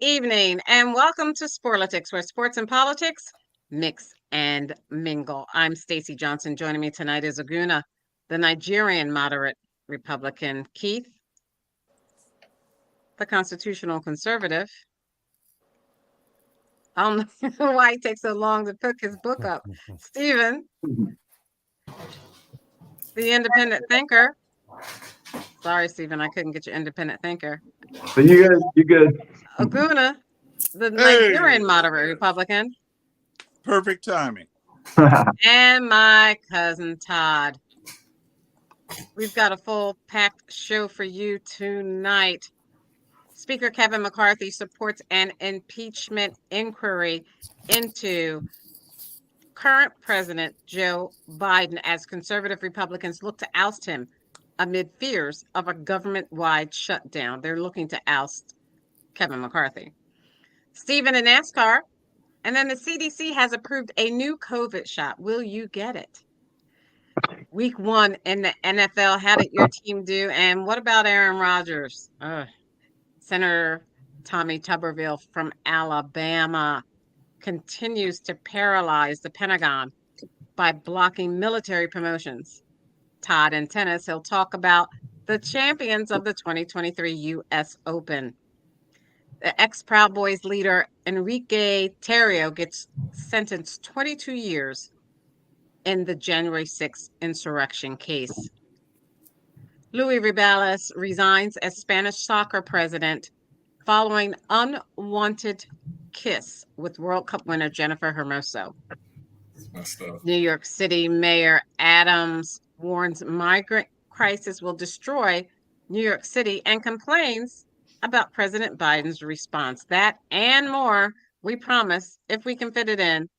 evening, and welcome to Sporlitiks, where sports and politics mix and mingle. I'm Stacey Johnson. Joining me tonight is Aguna, the Nigerian moderate Republican, Keith, the constitutional conservative. I don't know why it takes so long to pick his book up. Stephen, the independent thinker. Sorry, Stephen, I couldn't get your independent thinker. But you good. You good. Aguna, the Nigerian moderate Republican. Perfect timing. And my cousin Todd. We've got a full packed show for you tonight. Speaker Kevin McCarthy supports an impeachment inquiry into current President Joe Biden as conservative Republicans look to oust him amid fears of a government-wide shutdown. They're looking to oust Kevin McCarthy. Stephen in NASCAR. And then the CDC has approved a new COVID shot. Will you get it? Week 1 in the NFL. How did your team do? And what about Aaron Rodgers? Senator Tommy Tuberville from Alabama continues to paralyze the Pentagon by blocking military promotions. Todd in tennis. He'll talk about the champions of the 2023 U.S. Open. The ex-Proud Boys leader Enrique Tarrio gets sentenced 22 years in the January 6th insurrection case. Luis Rubiales resigns as Spanish soccer president following unwanted kiss with World Cup winner Jennifer Hermoso. New York City Mayor Adams warns migrant crisis will destroy New York City and complains about President Biden's response. That and more, we promise, if we can fit it in.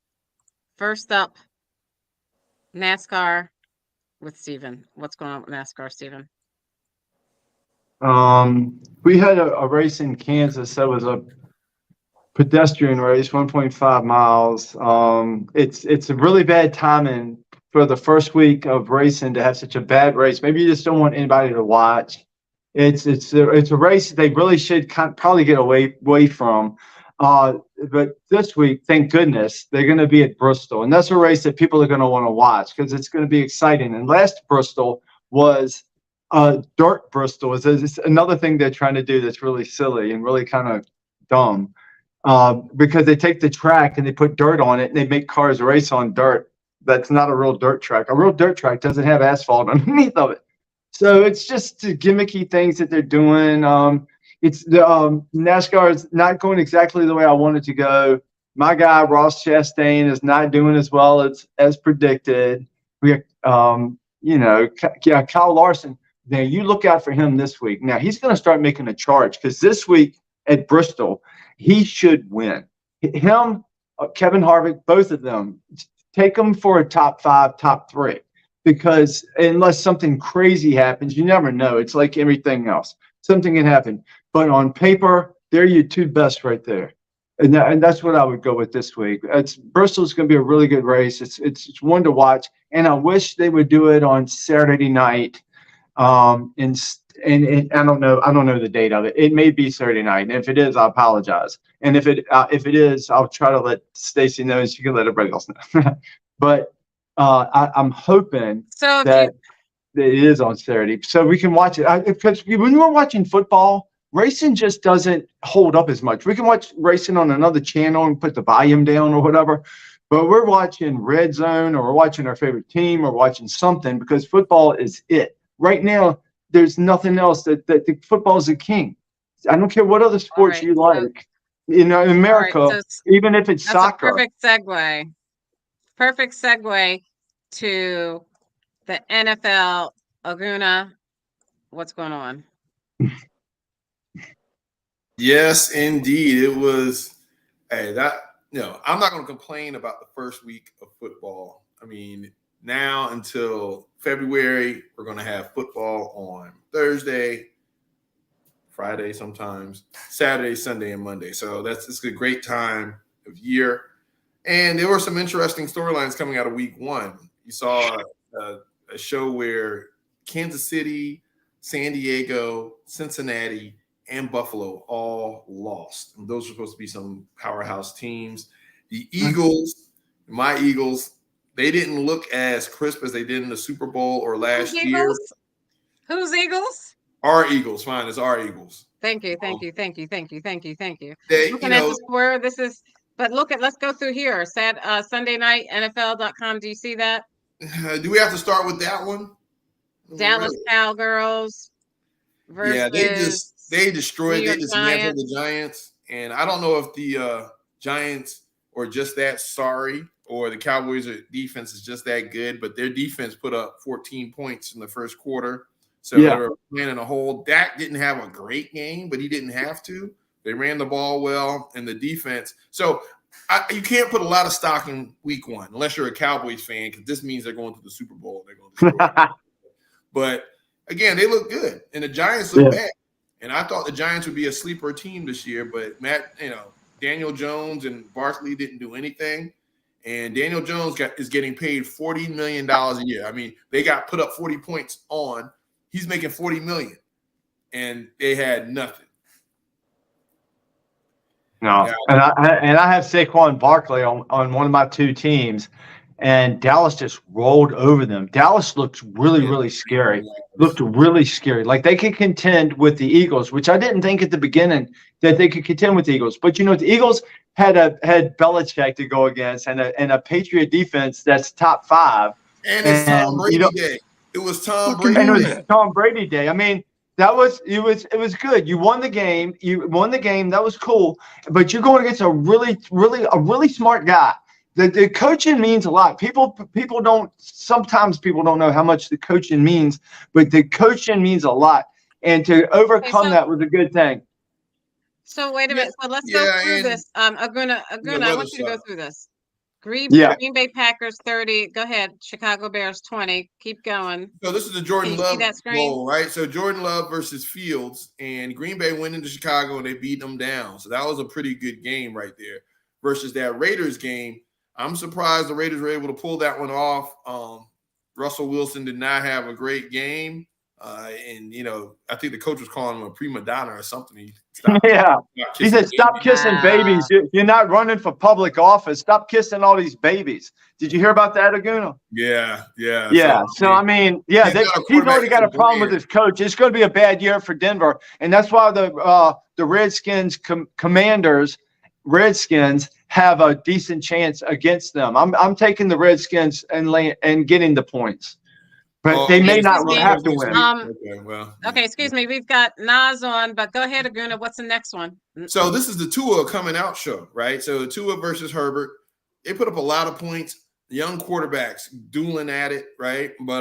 First up, NASCAR with Stephen. What's going on with NASCAR, Stephen? We had a race in Kansas that was a pedestrian race, 1.5 miles. It's a really bad timing for the first week of racing to have such a bad race. Maybe you just don't want anybody to watch. It's a race they really should probably get away from. But this week, thank goodness, they're going to be at Bristol, and that's a race that people are going to want to watch because it's going to be exciting. And last Bristol was dirt Bristol. It's another thing they're trying to do that's really silly and really kind of dumb because they take the track and they put dirt on it and they make cars race on dirt. That's not a real dirt track. A real dirt track doesn't have asphalt underneath of it. So it's just the gimmicky things that they're doing. It's the NASCAR is not going exactly the way I wanted to go. My guy Ross Chastain is not doing as well as predicted. We, Kyle Larson. Now you look out for him this week. Now he's going to start making a charge because this week at Bristol he should win. Him, Kevin Harvick, both of them, take them for a top 5, top 3. Because unless something crazy happens, you never know. It's like everything else. Something can happen. But on paper, they're your 2 best right there. And that's what I would go with this week. Bristol's going to be a really good race. It's one to watch. And I wish they would do it on Saturday night. And I don't know the date of it. It may be Saturday night. And if it is, I apologize. And if it is, I'll try to let Stacey know and she can let everybody else know. But I'm hoping that it is on Saturday so we can watch it. Because when we're watching football, racing just doesn't hold up as much. We can watch racing on another channel and put the volume down or whatever. But we're watching Red Zone or we're watching our favorite team or watching something because football is it. Right now, there's nothing else that football is a king. I don't care what other sports you like. In America, even if it's soccer. Perfect segue to the NFL. Aguna, what's going on? Yes, indeed. It was I'm not going to complain about the first week of football. I mean, now until February, we're going to have football on Thursday, Friday sometimes, Saturday, Sunday, and Monday. So it's a great time of year. And there were some interesting storylines coming out of week 1. You saw a show where Kansas City, San Diego, Cincinnati, and Buffalo all lost. And those are supposed to be some powerhouse teams. The Eagles, my Eagles, they didn't look as crisp as they did in the Super Bowl or last year. Who's Eagles? Our Eagles, fine, it's our Eagles. Thank you. They, Looking at the square, let's go through here. Sunday night, NFL.com. Do you see that? Do we have to start with that one? Dallas Cowgirls versus they destroyed, they dismantled Giants. the Giants. And I don't know if the Giants are just that sorry or the Cowboys' defense is just that good, but their defense put up 14 points in the first quarter. So they were playing in a hole. Dak didn't have a great game, but he didn't have to. They ran the ball well, and the defense. So you can't put a lot of stock in week one unless you're a Cowboys fan, because this means they're going to the Super Bowl. They're going to But, again, they look good, and the Giants look bad. And I thought the Giants would be a sleeper team this year, but Daniel Jones and Barkley didn't do anything. And Daniel Jones is getting paid $40 million a year. I mean, they got put up 40 points on. He's making $40 million, and they had nothing. No, and I have Saquon Barkley on one of my two teams, and Dallas just rolled over them. Dallas looked really scary. Looked really scary. Like they could contend with the Eagles, which I didn't think at the beginning that they could contend with the Eagles. But the Eagles had Belichick to go against, and a Patriot defense that's top 5. And it's Tom Brady Day. It was Tom Brady. And it was Tom Brady Day. I mean, it was good. You won the game. That was cool. But you're going against a really smart guy. The coaching means a lot. Sometimes people don't know how much the coaching means, but the coaching means a lot. And to overcome that was a good thing. So wait a minute. So let's go through this. Aguna, I want you to go through this. Green Bay Packers 30. Go ahead. Chicago Bears 20. Keep going. So this is the Jordan Love Bowl, right? So Jordan Love versus Fields, and Green Bay went into Chicago and they beat them down. So that was a pretty good game right there. Versus that Raiders game, I'm surprised the Raiders were able to pull that one off. Russell Wilson did not have a great game. And I think the coach was calling him a prima donna or something. He said, "Stop kissing babies. You're not running for public office. Stop kissing all these babies." Did you hear about that, Aguna? Yeah. So I mean, he's already got a problem with his coach. It's going to be a bad year for Denver, and that's why the Redskins Redskins have a decent chance against them. I'm taking the Redskins and getting the points. But they may not have to win. Okay, excuse me. We've got Nas on, but go ahead, Aguna. What's the next one? So this is the Tua coming out show, right? So Tua versus Herbert. They put up a lot of points. The young quarterbacks dueling at it, right? But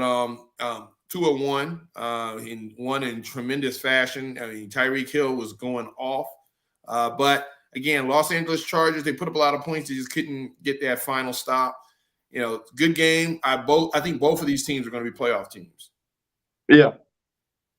Tua won. He won in tremendous fashion. I mean, Tyreek Hill was going off. But again, Los Angeles Chargers, they put up a lot of points. They just couldn't get that final stop. Good game. I think both of these teams are going to be playoff teams. Yeah,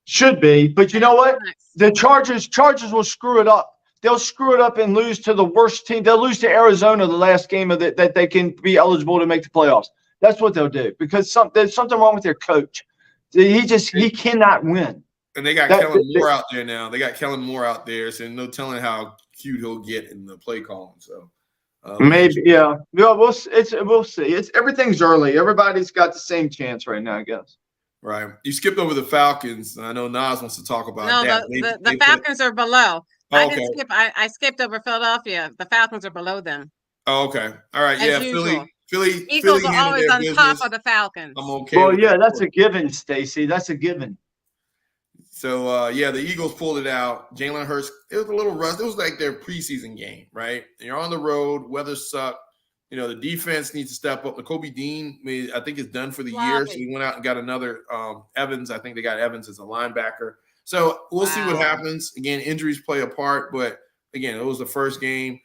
should be. But you know what? The Chargers will screw it up. They'll screw it up and lose to the worst team. They'll lose to Arizona the last game of that they can be eligible to make the playoffs. That's what they'll do because there's something wrong with their coach. He cannot win. And they got Kellen Moore out there now. They got Kellen Moore out there, so no telling how cute he'll get in the play calling. So. Maybe, yeah. We'll see. Everything's early. Everybody's got the same chance right now, I guess. Right. You skipped over the Falcons. I know Nas wants to talk about that. The Falcons are below. I didn't skip. I skipped over Philadelphia. The Falcons are below them. Oh, okay. All right. As usual. Philly. Eagles are always on top of the Falcons. I'm okay. Well, yeah, that's a given, Stacy. That's a given. So, the Eagles pulled it out. Jalen Hurts, it was a little rust. It was like their preseason game, right? And you're on the road. Weather sucked. The defense needs to step up. Kobe Dean, I think, is done for the year. So he went out and got another Evans. I think they got Evans as a linebacker. So we'll see what happens. Again, injuries play a part. But, again, it was the first game.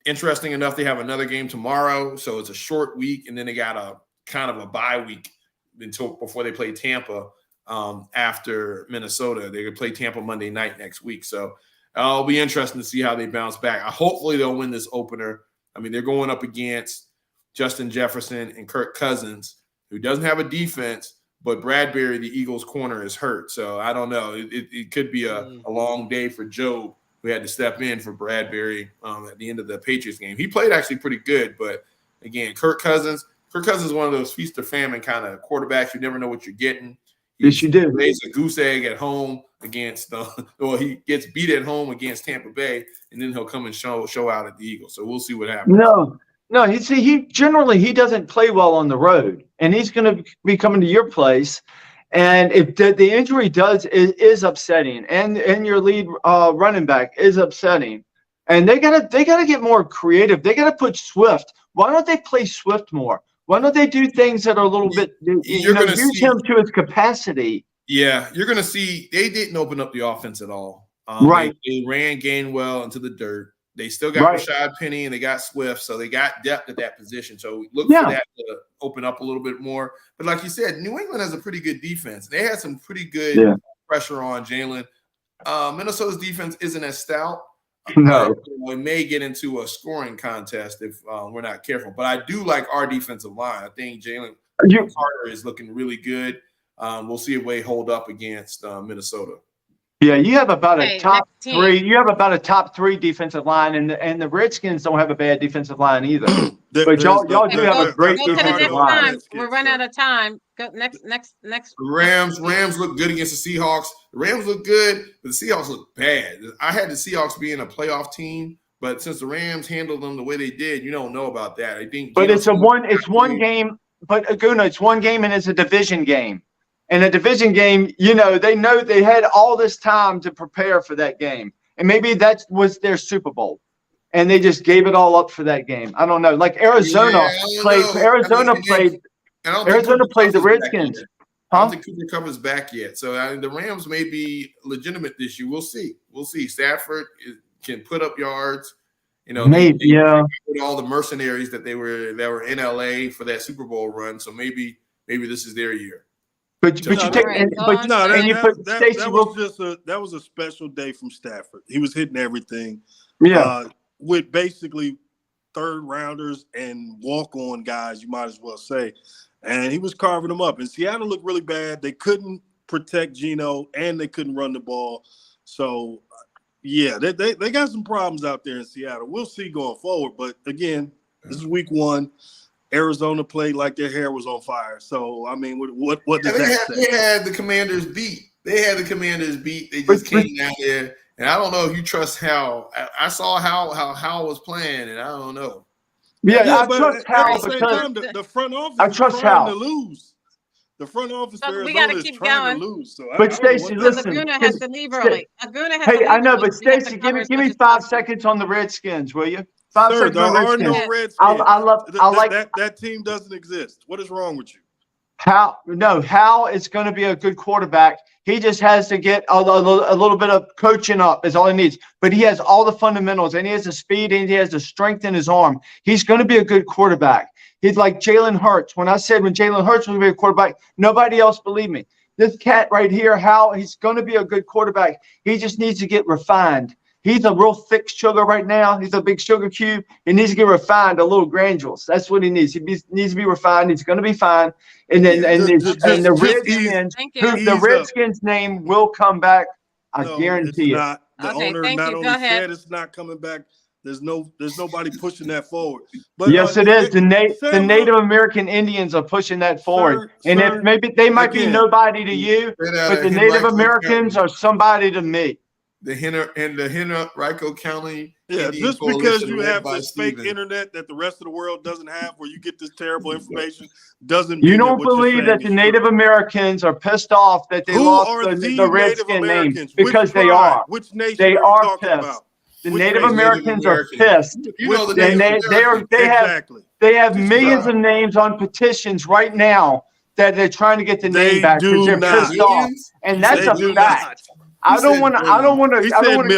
Interesting enough, they have another game tomorrow. So it's a short week. And then they got a kind of a bye week before they play Tampa. After Minnesota, they could play Tampa Monday night next week. So it'll be interesting to see how they bounce back. Hopefully they'll win this opener. I mean, they're going up against Justin Jefferson and Kirk Cousins, who doesn't have a defense, but Bradbury, the Eagles' corner, is hurt. So I don't know. It could be a long day for Joe, who had to step in for Bradbury at the end of the Patriots game. He played actually pretty good, but again, Kirk Cousins is one of those feast or famine kind of quarterbacks. You never know what you're getting. Yes, you do. He lays a goose egg at home against he gets beat at home against Tampa Bay, and then he'll come and show out at the Eagles. So we'll see what happens. No, he generally doesn't play well on the road, and he's going to be coming to your place. And if the injury is upsetting, and your lead running back is upsetting, and they gotta get more creative. They gotta put Swift. Why don't they play Swift more? Why don't they do things that are a little bit use him to his capacity? Yeah, you're gonna see they didn't open up the offense at all. Right. They ran Gainwell into the dirt. They still got Rashad Penny and they got Swift, so they got depth at that position. So look for that to open up a little bit more. But like you said, New England has a pretty good defense. They had some pretty good pressure on Jalen. Minnesota's defense isn't as stout. No. We may get into a scoring contest if we're not careful. But I do like our defensive line. I think Jalen Carter is looking really good. We'll see if they hold up against Minnesota. Yeah, you have about a top three. You have about a top three defensive line, and the Redskins don't have a bad defensive line either. But y'all do have a great defensive line. We're running out of time. Go next. Rams look good against the Seahawks. The Rams look good, but the Seahawks look bad. I had the Seahawks being a playoff team, but since the Rams handled them the way they did, you don't know about that. I think. But it's one game. But Aguna, it's one game, and it's a division game. In a division game, they know they had all this time to prepare for that game. And maybe that was their Super Bowl. And they just gave it all up for that game. I don't know. Like Arizona played the Redskins. I don't think Cooper Kupp is back yet. So the Rams may be legitimate this year. We'll see. Stafford can put up yards. Maybe, all the mercenaries that were in LA for that Super Bowl run. So maybe this is their year. That was a special day from Stafford. He was hitting everything. Yeah. With basically third rounders and walk-on guys, you might as well say. And he was carving them up. And Seattle looked really bad. They couldn't protect Geno and they couldn't run the ball. So they got some problems out there in Seattle. We'll see going forward. But again, this is week one. Arizona played like their hair was on fire. So, I mean, what does that say? They had the Commanders beat. They just came down there. And I don't know if you trust Hal. I saw how Hal was playing, and I don't know. I trust Hal because the front office is trying to lose. The front office we got to keep going. To lose. So but Stacey, listen. Aguna has to leave early. I know, but Stacey, give me 5 seconds on the Redskins, will you? Sir, there are no Redskins. That team doesn't exist. What is wrong with you? Hal is going to be a good quarterback. He just has to get a little bit of coaching up is all he needs. But he has all the fundamentals, and he has the speed, and he has the strength in his arm. He's going to be a good quarterback. He's like Jalen Hurts. When Jalen Hurts was going to be a quarterback, nobody else believed me. This cat right here, Hal, he's going to be a good quarterback. He just needs to get refined. He's a real thick sugar right now. He's a big sugar cube. He needs to get refined, a little granules. That's what he needs. He needs to be refined. He's going to be fine. And then the Redskins name will come back. I guarantee it. The owner not only said it's not coming back. There's nobody pushing that forward. But yes, it is. The Native American Indians are pushing that forward. If maybe they might be nobody to you, but the Native Americans are somebody to me. The Henrico County. Yeah, just because you have this fake internet that the rest of the world doesn't have, where you get this terrible information, doesn't mean you don't believe that the Native Americans are pissed off that they lost the Redskin name because they are. Which nation they are pissed. about? The Native Americans are pissed. They have millions of names on petitions right now that they're trying to get the name back because they're pissed off, and that's a fact. I don't want to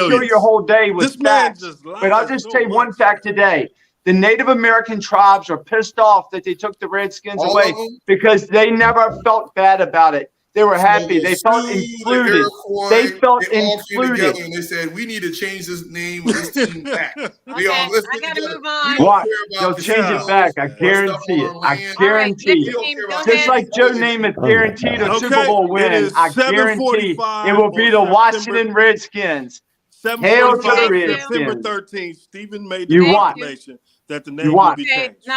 kill your whole day with facts, but I'll just say one fact today. The Native American tribes are pissed off that they took the Redskins away because they never felt bad about it. They were happy. They felt Sue, included. the Iroquois, They felt they all came included. together and they said, "We need to change this name of this team back." Okay, Let's I get gotta together. move on. We don't Watch. care They'll about change it casinos back. I or stuff guarantee on it. our I land. All right, guarantee next it. We don't team, care go about Just ahead. like Joe Namath guaranteed a Super Okay, Bowl it win, is I guarantee 7:45 it will be on the September Washington Redskins. Hail to the 7:45, Thank you. September Redskins. 13th. Stephen made the You Thank watch. you. proclamation that the You name will watch. be Okay, changed.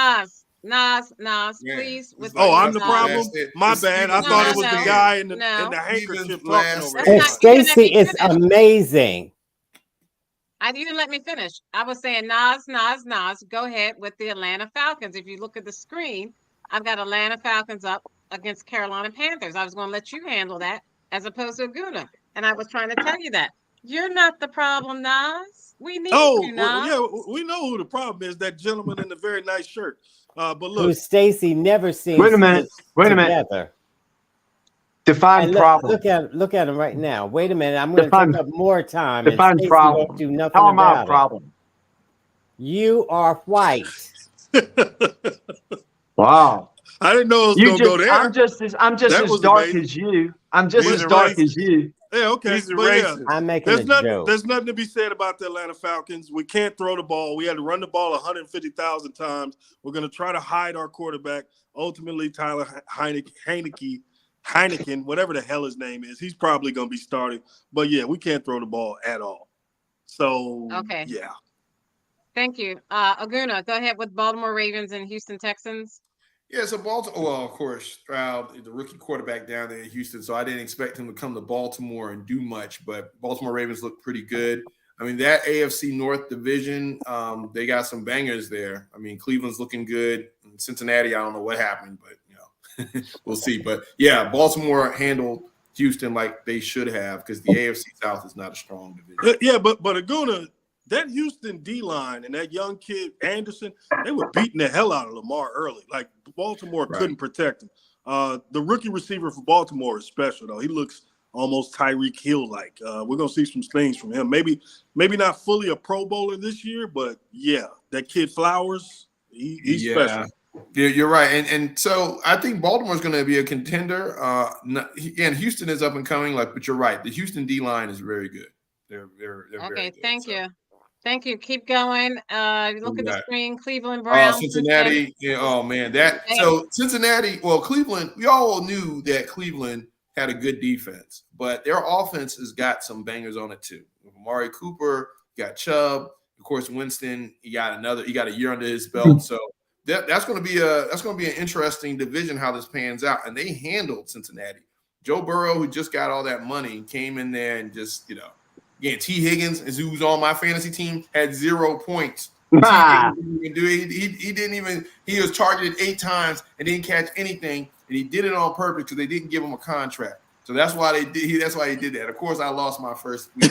Nas, Man, please, it's with like Oh, I'm that's the the problem. last day. My It's bad. I Steven's thought it last was the stand. guy in the No. handkerchief Steven's talking last over That's Hey, everybody. not, you didn't let Stacy me is finish. amazing. You didn't let me finish. I was saying Nas. Go ahead with the Atlanta Falcons. If you look at the screen, I've got Atlanta Falcons up against Carolina Panthers. I was going to let you handle that as opposed to Aguna. And I was trying to tell you that. You're not the problem, Nas. We need you, Well, Nas. yeah, we know who the problem is. That gentleman in the very nice shirt. But Who look, Stacy never seems Wait a minute. Wait a minute. together. Define And problem. look at him right now. Wait a minute. I'm going to take up more time, and Define Stacy problem. won't do nothing How am I a about it. problem? You are white. Wow. I didn't know it was going to go there. I'm just That as was dark amazing. as you. I'm just He's as a dark racist. as you. Yeah, okay. He's a But yeah, racist. I'm making a joke. there's nothing to be said about the Atlanta Falcons. We can't throw the ball. We had to run the ball 150,000 times. We're going to try to hide our quarterback. Ultimately, Tyler Heineken, whatever the hell his name is, he's probably going to be starting. But yeah, we can't throw the ball at all. So, Okay. yeah. Thank you. Aguna, go ahead with Baltimore Ravens and Houston Texans. Yeah, so Baltimore. Well, of course, Stroud, the rookie quarterback down there in Houston. So I didn't expect him to come to Baltimore and do much, but Baltimore Ravens look pretty good. I mean, that AFC North division, they got some bangers there. I mean, Cleveland's looking good. Cincinnati, I don't know what happened, but we'll see. But yeah, Baltimore handled Houston like they should have because the AFC South is not a strong division. Yeah, but Aguna, that Houston D-line and that young kid, Anderson, they were beating the hell out of Lamar early. Like, Baltimore couldn't protect him. The rookie receiver for Baltimore is special, though. He looks almost Tyreek Hill-like. We're going to see some things from him. Maybe not fully a Pro Bowler this year, but, yeah, that kid Flowers, he's special. Yeah, you're right. And so I think Baltimore's going to be a contender. And Houston is up and coming, but you're right. The Houston D-line is very good. They're Okay, very good. thank you. Thank you. Keep going. Look at the screen. Cleveland Oh, Browns. Cincinnati. Yeah, oh man, so Cincinnati. Well, Cleveland. We all knew that Cleveland had a good defense, but their offense has got some bangers on it too. Amari Cooper, you got Chubb, of course. Winston, he got a year under his belt. So that's going to be an interesting division how this pans out. And they handled Cincinnati. Joe Burrow, who just got all that money, came in there and just again, T. Higgins, who's on my fantasy team, had 0 points. He didn't even. He was targeted 8 times and didn't catch anything, and he did it on purpose because they didn't give him a contract. So that's why That's why he did that. Of course, I lost my first week.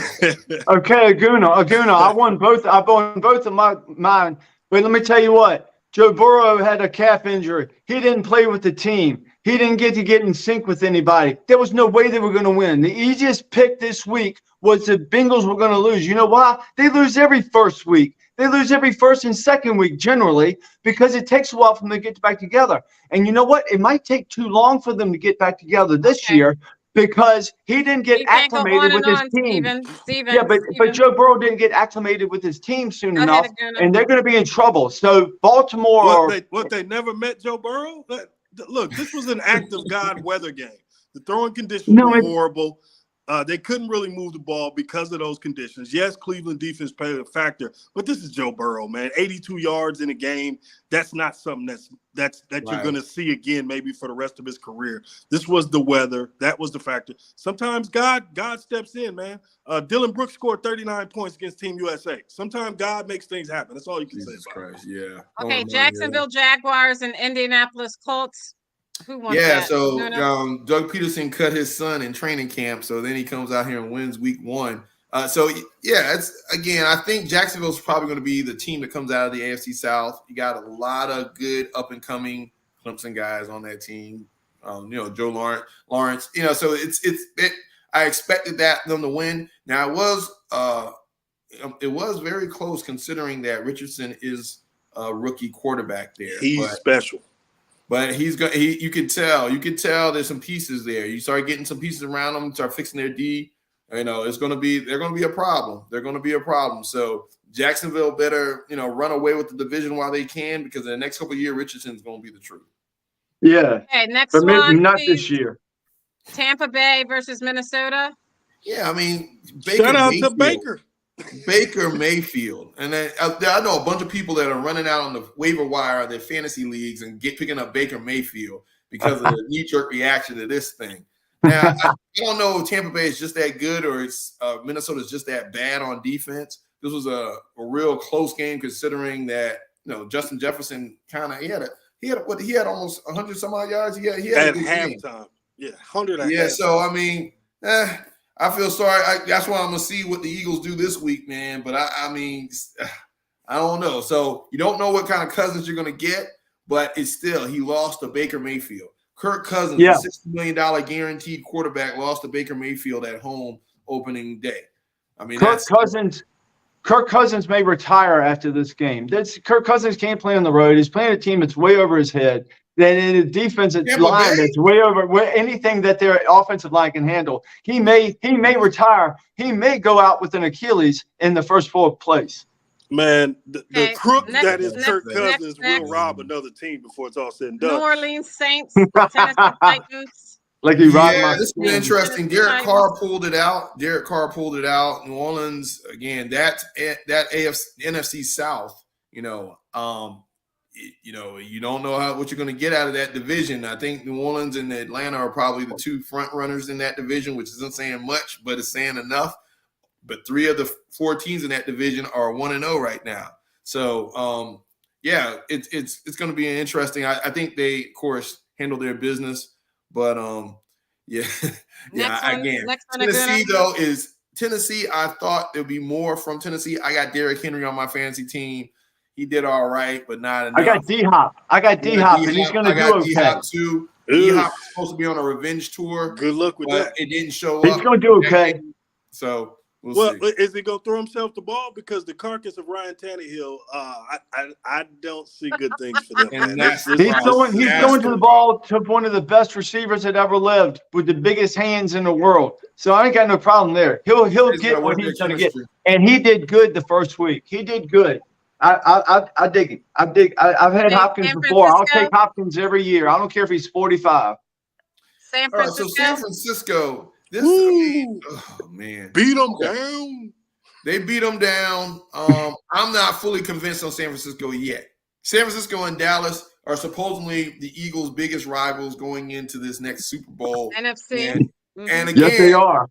Okay, Aguna, I won both. I won both of mine. But let me tell you what. Joe Burrow had a calf injury. He didn't play with the team. He didn't get in sync with anybody. There was no way they were going to win. The easiest pick this week was the Bengals were going to lose. You know why? They lose every first week. They lose every first and second week generally because it takes a while for them to get back together. And you know what? It might take too long for them to get back together this year because he didn't get acclimated with his team. Steven, but Joe Burrow didn't get acclimated with his team soon enough, and they're going to be in trouble. So Baltimore. What they never met Joe Burrow? Look, this was an act of God weather game. The throwing conditions were horrible. They couldn't really move the ball because of those conditions. Yes, Cleveland defense played a factor, but this is Joe Burrow, man. 82 yards in a game. That's not something that you're going to see again maybe for the rest of his career. This was the weather. That was the factor. Sometimes God steps in, man. Dylan Brooks scored 39 points against Team USA. Sometimes God makes things happen. That's all you can say about it. Yeah. Okay, Jacksonville Jaguars and Indianapolis Colts. Who won that? So Doug Peterson cut his son in training camp, so then he comes out here and wins week 1. I think Jacksonville's probably going to be the team that comes out of the AFC South. You got a lot of good up and coming Clemson guys on that team. Joe Lawrence. So I expected them to win. Now it was very close considering that Richardson is a rookie quarterback there. He's special. But you could tell there's some pieces there. You start getting some pieces around them, start fixing their D. They're going to be a problem. They're going to be a problem. So Jacksonville better, run away with the division while they can, because in the next couple of years, Richardson's going to be the truth. Yeah. Okay, next But maybe one. not please. this year. Tampa Bay versus Minnesota. Yeah, I mean, Shout out to Baker. Baker Mayfield. And then I know a bunch of people that are running out on the waiver wire of their fantasy leagues and picking up Baker Mayfield because of the knee-jerk reaction to this thing. Now, I don't know if Tampa Bay is just that good or it's Minnesota's just that bad on defense. This was a real close game, considering that Justin Jefferson he had almost 100 some odd yards. He had at halftime. Yeah, 100. At halftime. So I mean, I feel sorry. That's why I'm gonna see what the Eagles do this week, man. But I mean, I don't know. So you don't know what kind of Cousins you're gonna get, but it's still, he lost to Baker Mayfield. Kirk Cousins, Yeah. the $60 million guaranteed quarterback, lost to Baker Mayfield at home opening day. I mean, Kirk Cousins may retire after this game. Kirk Cousins can't play on the road. He's playing a team that's way over his head. Then in a defensive line that's way over anything that their offensive line can handle. He may retire. He may go out with an Achilles in the first 4 plays. Man, the crook that is Kirk next. Cousins will rob another team before it's all said and done. New Orleans Saints, Tennessee Titans. Like he robbed my this is interesting. Derek Carr pulled it out. New Orleans, again, that NFC South, you don't know what you're going to get out of that division. I think New Orleans and Atlanta are probably the 2 front runners in that division, which isn't saying much, but it's saying enough. But 3 of the 4 teams in that division are 1-0 right now. So, it's going to be interesting. I think they, of course, handle their business. But, Tennessee, I thought there'd be more from Tennessee. I got Derrick Henry on my fantasy team. He did all right, but not enough. I got D-Hop, and he's going to do okay. D-Hop too. D-Hop is supposed to be on a revenge tour. Good luck with that. It didn't show up. He's going to do okay. So we'll see. Is he going to throw himself the ball? Because the carcass of Ryan Tannehill, I don't see good things for them. He's going to the ball to one of the best receivers that ever lived with the biggest hands in the world. So I ain't got no problem there. He'll get what he's going to get. And he did good the first week. He did good. I dig it. I've had Hopkins before. I'll take Hopkins every year. I don't care if he's 45. San Francisco. So San Francisco. Man. Beat them down. They beat them down. I'm not fully convinced on San Francisco yet. San Francisco and Dallas are supposedly the Eagles' biggest rivals going into this next Super Bowl. NFC. And again, yes, they are.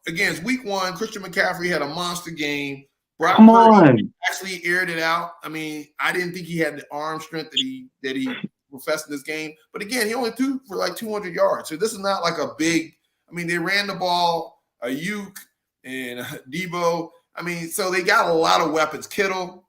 Again, it's week 1. Christian McCaffrey had a monster game. Brock Come Purdy on. actually aired it out. I mean, I didn't think he had the arm strength that he professed in this game. But again, he only threw for like 200 yards. So this is not like a big – I mean, they ran the ball, Ayuk and Debo. I mean, so they got a lot of weapons. Kittle.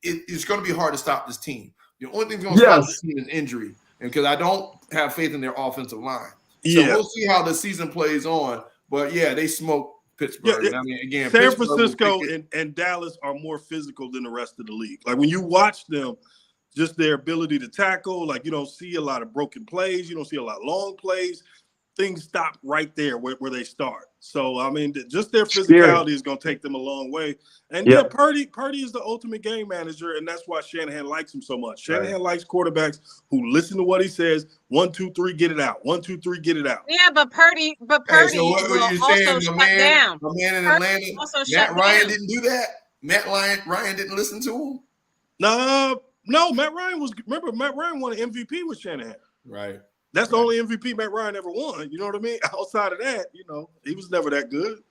It's going to be hard to stop this team. The only thing that's going to stop this team is injury. And because I don't have faith in their offensive line. So we'll see how the season plays on. But, they smoke Pittsburgh. Yeah, I mean, again, San Francisco and Dallas are more physical than the rest of the league. Like when you watch them, just their ability to tackle, like you don't see a lot of broken plays. You don't see a lot of long plays. Things stop right there where they start. So, I mean, just their physicality is going to take them a long way. And, Purdy is the ultimate game manager, and that's why Shanahan likes him so much. Shanahan likes quarterbacks who listen to what he says. 1, 2, 3, get it out. 1, 2, 3, get it out. Yeah, but Purdy so what will you also saying, shut man, down. My man in Atlanta, Matt Ryan didn't do that? Matt Ryan didn't listen to him? No, Matt Ryan won an MVP with Shanahan. Right. That's the only MVP Matt Ryan ever won. You know what I mean? Outside of that, he was never that good.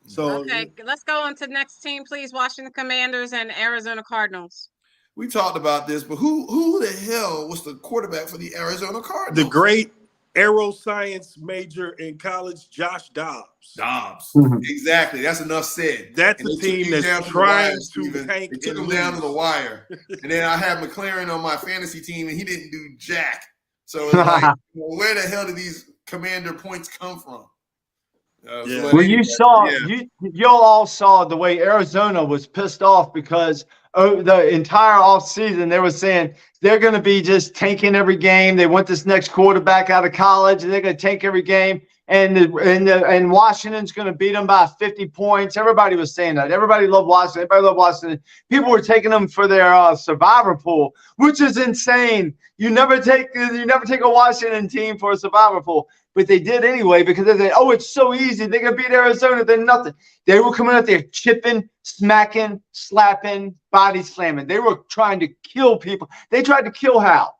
So let's go on to the next team, please. Washington Commanders and Arizona Cardinals. We talked about this, but who the hell was the quarterback for the Arizona Cardinals? The great aeroscience major in college, Josh Dobbs. Exactly. That's enough said. That's a team that's trying to tank. They took him down to the wire. And then I had McLaren on my fantasy team, and he didn't do jack. So it's like, where the hell did these Commander points come from? Y'all all saw the way Arizona was pissed off because the entire offseason they were saying they're going to be just tanking every game. They want this next quarterback out of college, and they're going to tank every game. And Washington's going to beat them by 50 points. Everybody was saying that. Everybody loved Washington. Everybody loved Washington. People were taking them for their survivor pool, which is insane. You never take a Washington team for a survivor pool, but they did anyway because they said, "Oh, it's so easy. They can beat Arizona." Then nothing. They were coming out there chipping, smacking, slapping, body slamming. They were trying to kill people. They tried to kill Hal.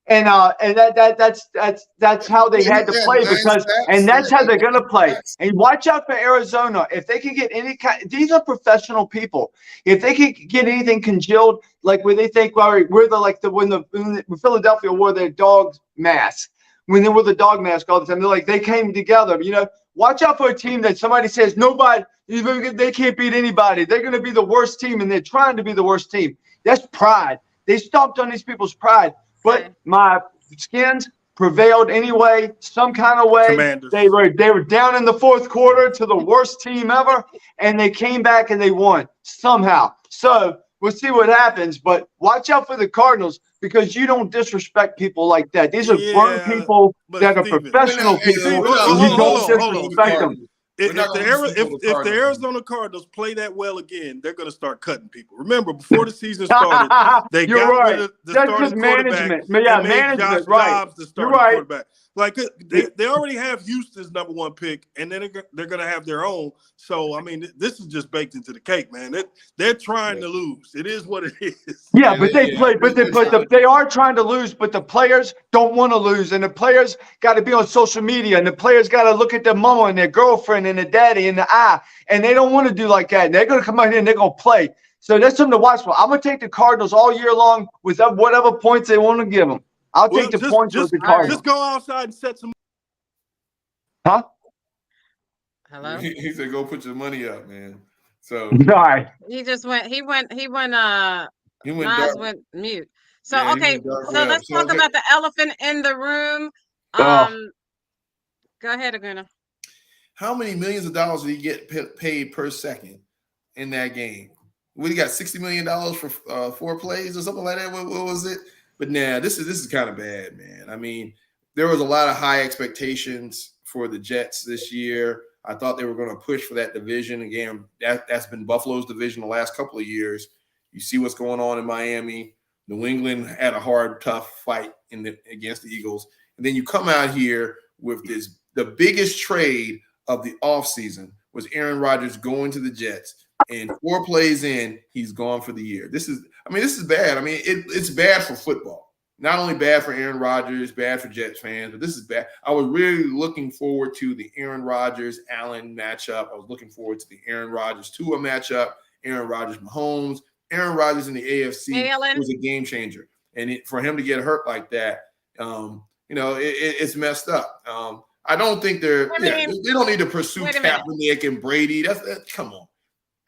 And that's how they had to play because, and that's how they're going to play. And watch out for Arizona. If they can get any kind, these are professional people. If they can get anything congealed, like where they think, well, when Philadelphia wore their dog mask, when they wore the dog mask all the time, they're like, they came together. You know, watch out for a team that somebody says nobody, they can't beat anybody. They're going to be the worst team, and they're trying to be the worst team. That's pride. They stomped on these people's pride. But my Skins prevailed anyway, some kind of way. Commanders. They were down in the fourth quarter to the worst team ever, and they came back and they won somehow. So we'll see what happens. But watch out for the Cardinals because you don't disrespect people like that. These are grown people that are professional people. And you don't disrespect them. If the Arizona Cardinals play that well again, they're going to start cutting people. Remember, before the season started, they got rid of the starting quarterback and made Josh Dobbs the starting quarterback. Like they already have Houston's number one pick, and then they're going to have their own. So I mean, this is just baked into the cake, man. They're trying to lose. It is what it is. Yeah, but they play, but they are trying to lose. But the players don't want to lose, and the players got to be on social media, and the players got to look at their mama and their girlfriend and their daddy in the eye, and they don't want to do like that. And they're going to come out here and they're going to play. So that's something to watch for. I'm going to take the Cardinals all year long with whatever points they want to give them. I'll take the points with the Cardinals. Just go outside and set some. Huh? Hello? He said, "Go put your money up, man." So all right. He just went. He went. Nas went mute. So Yeah, okay. So let's talk about the elephant in the room. Go ahead, Aguna. how many millions of dollars did he get paid per second in that game? We got $60 million for 4 plays or something like that. What was it? But this is kind of bad, man. I mean, there was a lot of high expectations for the Jets this year. I thought they were going to push for that division. Again, that's been Buffalo's division the last couple of years. You see what's going on in Miami. New England had a hard, tough fight against the Eagles. And then you come out here with the biggest trade of the offseason was Aaron Rodgers going to the Jets. And 4 plays in, he's gone for the year. This is bad. I mean, it's bad for football. Not only bad for Aaron Rodgers, bad for Jets fans, but this is bad. I was really looking forward to the Aaron Rodgers-Allen matchup. I was looking forward to the Aaron Rodgers-Tua matchup, Aaron Rodgers-Mahomes. Aaron Rodgers in the AFC was a game changer. And for him to get hurt like that, it's messed up. I don't think they don't need to pursue Kaepernick and Brady. Come on.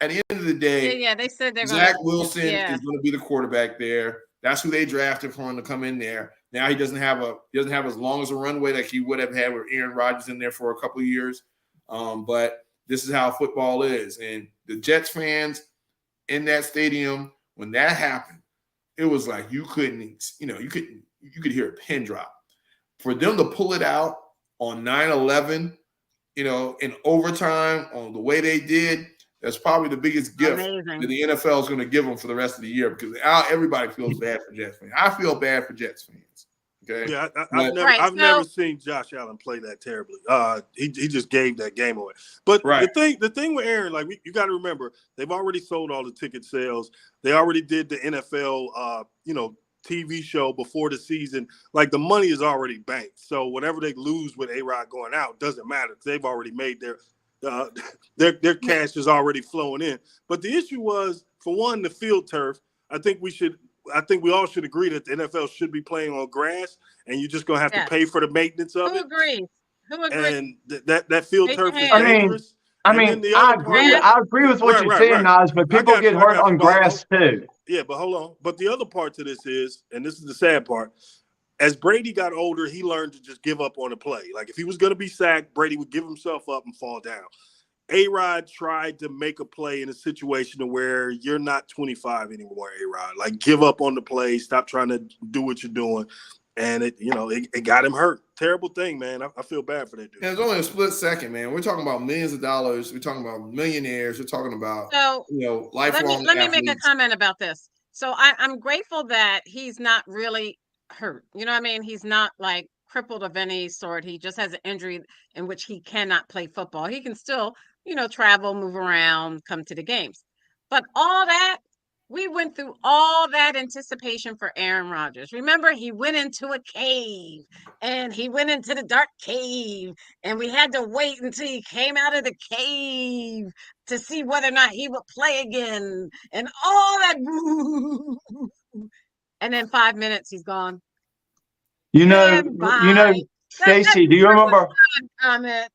At the end of the day, they said they're Zach Wilson is going to be the quarterback there. That's who they drafted for him to come in there. Now he doesn't have as long as a runway like he would have had with Aaron Rodgers in there for a couple of years. But this is how football is. And the Jets fans in that stadium, when that happened, it was like you could hear a pin drop. For them to pull it out on 9/11, in overtime on the way they did, that's probably the biggest gift that the NFL is going to give them for the rest of the year because everybody feels bad for Jets fans. I feel bad for Jets fans. Okay. Yeah, I've never seen Josh Allen play that terribly. He just gave that game away. But the thing with Aaron, like you got to remember, they've already sold all the ticket sales. They already did the NFL, TV show before the season. Like the money is already banked. So whatever they lose with A-Rod going out doesn't matter. They've already made their cash is already flowing in. But the issue was, for one, the field turf. I think we all should agree that the NFL should be playing on grass, and you're just gonna have to pay for the maintenance of it. Who agrees? And that field turf is dangerous. I agree with what you're saying, Nas, but people get hurt on grass too. Yeah, but hold on. But the other part to this is, and this is the sad part, as Brady got older, he learned to just give up on the play. Like if he was going to be sacked, Brady would give himself up and fall down. A-Rod tried to make a play in a situation where you're not 25 anymore, A-Rod. Like, give up on the play. Stop trying to do what you're doing. And it got him hurt. Terrible thing, man. I feel bad for that dude. And it's only a split second, man. We're talking about millions of dollars. We're talking about millionaires. We're talking about, lifelong let me make a athletes. comment about this. So I'm grateful that he's not really hurt. You know what I mean? He's not like crippled of any sort. He just has an injury in which he cannot play football. He can still, travel, move around, come to the games. But all that, we went through all that anticipation for Aaron Rodgers. Remember, he went into a cave and he went into the dark cave and we had to wait until he came out of the cave to see whether or not he would play again and all that. And then 5 minutes, he's gone. Stacy, do you remember? Comment.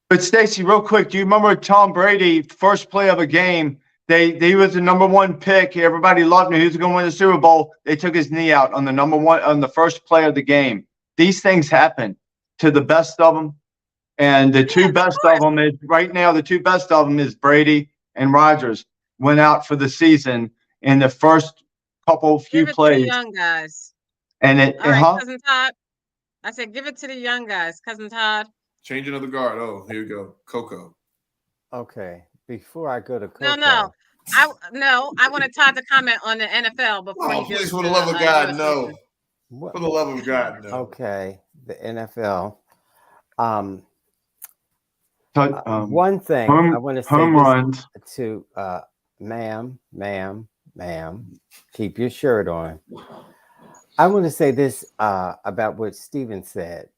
But Stacy, real quick, do you remember Tom Brady, first play of a game? He was the number one pick. Everybody loved him. He was going to win the Super Bowl. They took his knee out on the first play of the game. These things happen to the best of them. And the two best of them is right now, the two best of them is Brady and Rodgers went out for the season in the first few plays. To the young guys. And all right, Cousin Todd. I said, give it to the young guys, Cousin Todd. Changing of the guard. Oh, here we go. Coco. Okay. Before I go to Coco. No. I wanted Todd to comment on the NFL before he please, for the love of God, no. What? For the love of God, no. Okay. The NFL. One thing I want to say home runs to ma'am, keep your shirt on. I want to say this about what Steven said.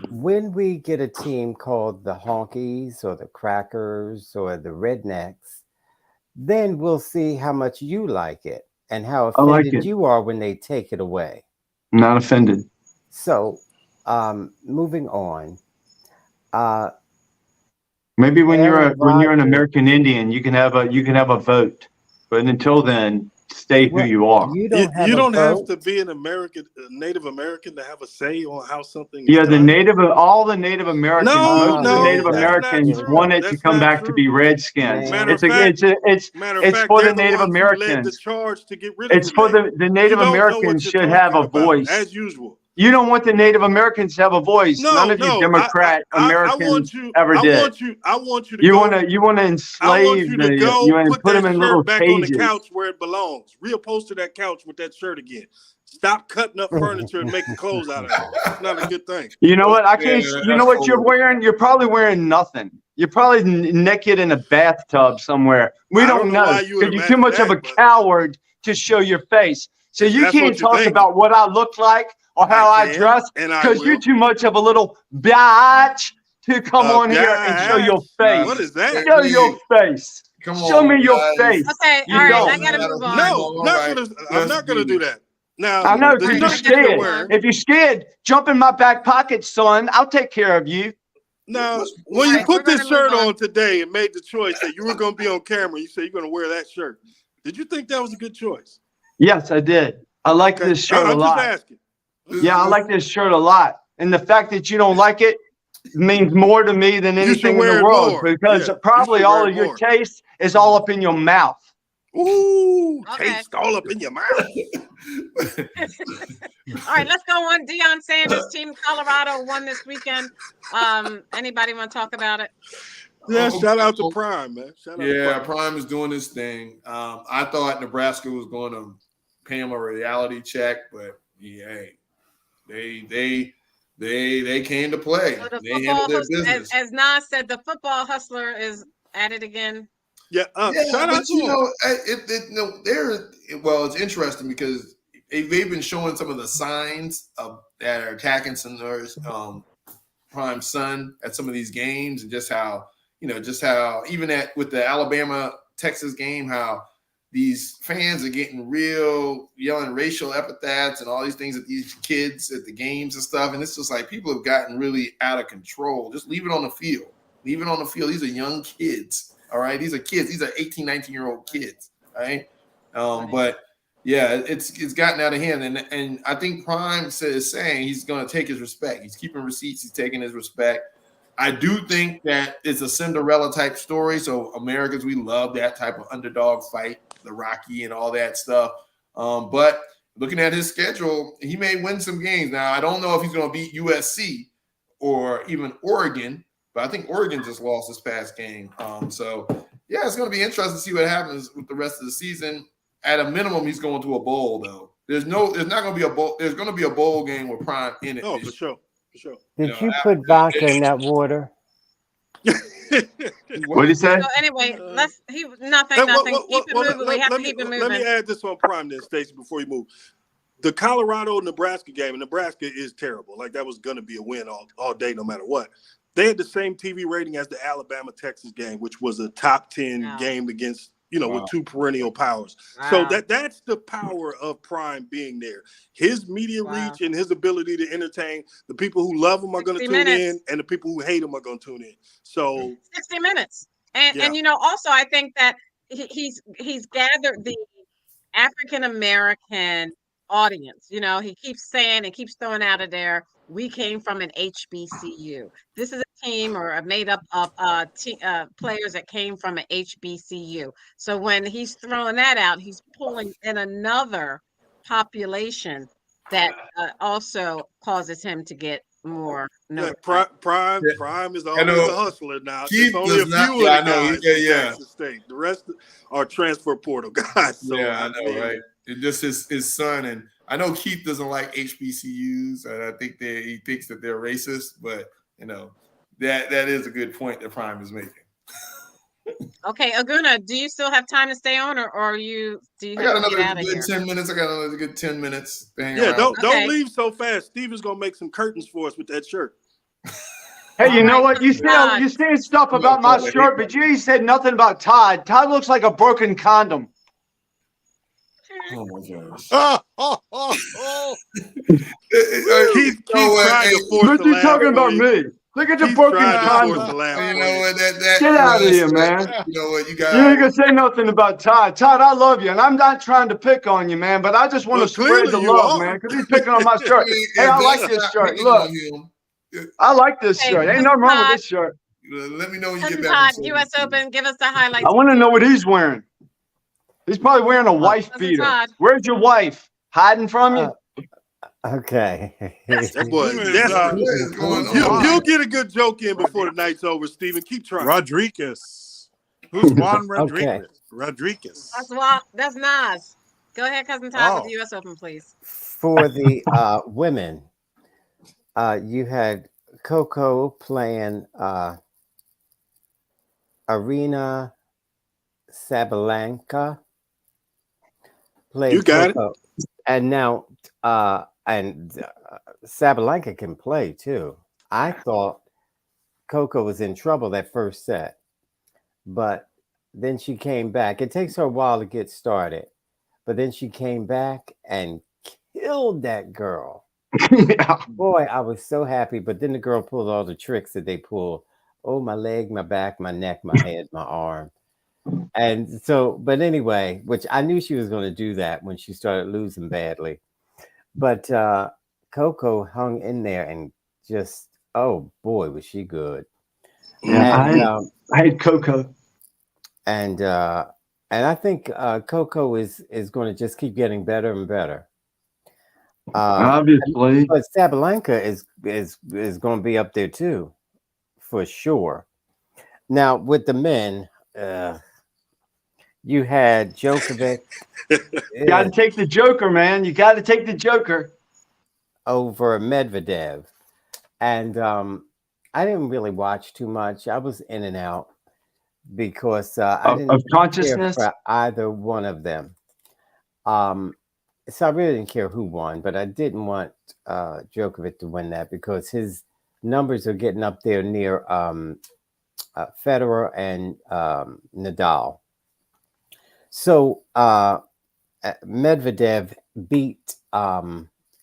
When we get a team called the Honkies or the Crackers or the Rednecks, then we'll see how much you like it and how offended you are when they take it away. Not offended. So, moving on. Maybe when you're an American Indian, you can have a vote, but until then, stay who you are. You don't have to be a Native American to have a say on how something. Yeah, all the Native Americans, most of the Native Americans wanted to come back to be Redskins. It's for the Native Americans. It's for the Native Americans should have a voice as usual. You don't want the Native Americans to have a voice. None of you Democrat Americans ever did. I want you to. You want to enslave you want to put them in little back cages. On the couch where it belongs. Reupholster that couch with that shirt again. Stop cutting up furniture and making clothes out of it. It's not a good thing. You know what? I can't. You know what you're wearing? You're probably wearing nothing. You're probably naked in a bathtub somewhere. We don't know because you're too much of a coward to show your face. So you can't talk about what I look like or how I dress because you're too much of a little bitch to come on here and show your face. What is that? Show your face. Show me your face. Okay, all right, I gotta move on. No, I'm not gonna do that. Now I know because you're scared. If you're scared, jump in my back pocket, son. I'll take care of you. Now, when you put this shirt on today and made the choice that you were going to be on camera, you said you're going to wear that shirt. Did you think that was a good choice? Yes, I did. I like this shirt a lot. I'm just asking. Yeah, I like this shirt a lot. And the fact that you don't like it means more to me than anything in the world because probably all of your taste is all up in your mouth. Ooh, taste all up in your mouth. All right, let's go on. Deion Sanders' team, Colorado, won this weekend. Anybody want to talk about it? Yeah, shout out to Prime, man. Prime is doing this thing. I thought Nebraska was going to pay him a reality check, but they came to play. So they handled their business. As Nas said, the football hustler is at it again. Yeah, shout out to it's interesting because they've been showing some of the signs that are attacking Sanders' Prime's son at some of these games, and just how even with the Alabama-Texas game, how these fans are getting yelling racial epithets and all these things at these kids at the games and stuff. And it's just like people have gotten really out of control. Just leave it on the field. Leave it on the field. These are young kids. All right. These are kids. These are 18, 19-year-old kids. All right. But yeah, it's gotten out of hand. And I think Prime is saying he's going to take his respect. He's keeping receipts. He's taking his respect. I do think that it's a Cinderella type story. So Americans, we love that type of underdog fight, the Rocky and all that stuff. But looking at his schedule, he may win some games. Now, I don't know if he's going to beat USC or even Oregon, but I think Oregon just lost this past game. So, yeah, it's going to be interesting to see what happens with the rest of the season. At a minimum, he's going to a bowl, though. There's not going to be a bowl. There's going to be a bowl game with Prime in it. Oh, for sure. Did you put vodka in that water? What did he say? So anyway, nothing. Keep it moving. We have to keep it moving. Let me add this on Prime then, Stacey, before you move. The Colorado-Nebraska game, and Nebraska is terrible. Like, that was going to be a win all day, no matter what. They had the same TV rating as the Alabama-Texas game, which was a top 10 game against, with two perennial powers. Wow. So that's the power of Prime being there. His media reach and his ability to entertain. The people who love him are going to tune in, and the people who hate him are going to tune in. So 60 minutes. And also I think that he's gathered the African American audience. He keeps saying and keeps throwing out of there, we came from an HBCU. This is a team or made up of players that came from an HBCU. So when he's throwing that out, he's pulling in another population that also causes him to get more. Prime is always a hustler now. There's only a few of the guys. The rest are transfer portal guys. So I know, right? It's just his son, and I know Keith doesn't like HBCUs, and I think he thinks that they're racist. But that is a good point that Prime is making. Okay, Aguna, do you still have time to stay on, or do you I got another good 10 minutes. I got another good 10 minutes. Don't leave so fast. Steven's gonna make some curtains for us with that shirt. Hey, you know what? You're saying stuff about my shirt, but you said nothing about Todd. Todd looks like a broken condom. Oh my gosh. Keith trying to force what you talking about me? Look at the broken condom. You know what? Get out of here, man. You know what? You ain't gonna say nothing about Todd. Todd, I love you, and I'm not trying to pick on you, man. But I just want to spread the love, man, because he's picking on my shirt. Hey, I like this shirt. Look, I like this shirt. Ain't nothing wrong with this shirt. Let me know when you get back. Todd, U.S. Open, give us the highlights. I want to know what he's wearing. He's probably wearing a wife beater. Todd. Where's your wife? Hiding from you? Okay. That boy is desperate. You'll get a good joke in before the night's over, Steven. Keep trying. Rodriguez. Who's Juan Rodriguez? Okay. Rodriguez. That's Nas. Go ahead, Cousin Todd, with the U.S. Open, please. For the women, you had Coco playing Arena Sabalenka. You got Coco. It. And now, Sabalenka can play too. I thought Coco was in trouble that first set, but then she came back. It takes her a while to get started, but then she came back and killed that girl. Yeah. Boy, I was so happy. But then the girl pulled all the tricks that they pull. Oh, my leg, my back, my neck, my head, my arm. And so, but anyway, which I knew she was going to do that when she started losing badly. But Coco hung in there and just, oh boy, was she good. Yeah, and, I hate Coco. And I think Coco is going to just keep getting better and better. Obviously. But Sabalenka is going to be up there too, for sure. Now, with the men, you had Djokovic. You got to take the Joker, man. You got to take the Joker. Over Medvedev. And I didn't really watch too much. I was in and out because I didn't care for either one of them. So I really didn't care who won, but I didn't want Djokovic to win that because his numbers are getting up there near Federer and Nadal. So Medvedev beat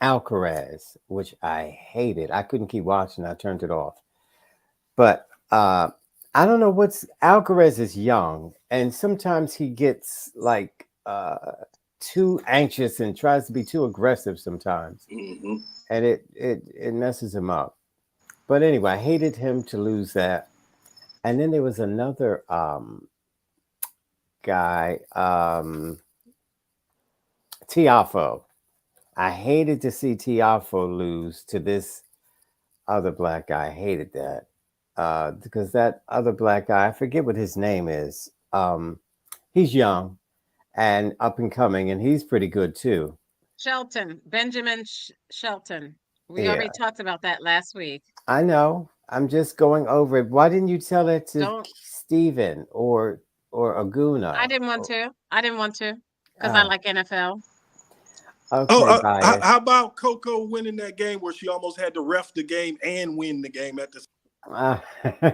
Alcaraz, which I hated. I couldn't keep watching. I turned it off. But I don't know Alcaraz is young, and sometimes he gets like too anxious and tries to be too aggressive sometimes, and it messes him up. But anyway, I hated him to lose that. And then there was another guy, Tiafo. I hated to see Tiafo lose to this other black guy. I hated that because that other black guy, I forget what his name is. He's young and up and coming, and he's pretty good too. Shelton, Benjamin Shelton. We already talked about that last week. I know. I'm just going over it. Why didn't you tell it to Steven or Aguna? I didn't want to. Because I like NFL. Okay, how about Coco winning that game where she almost had to ref the game and win the game at the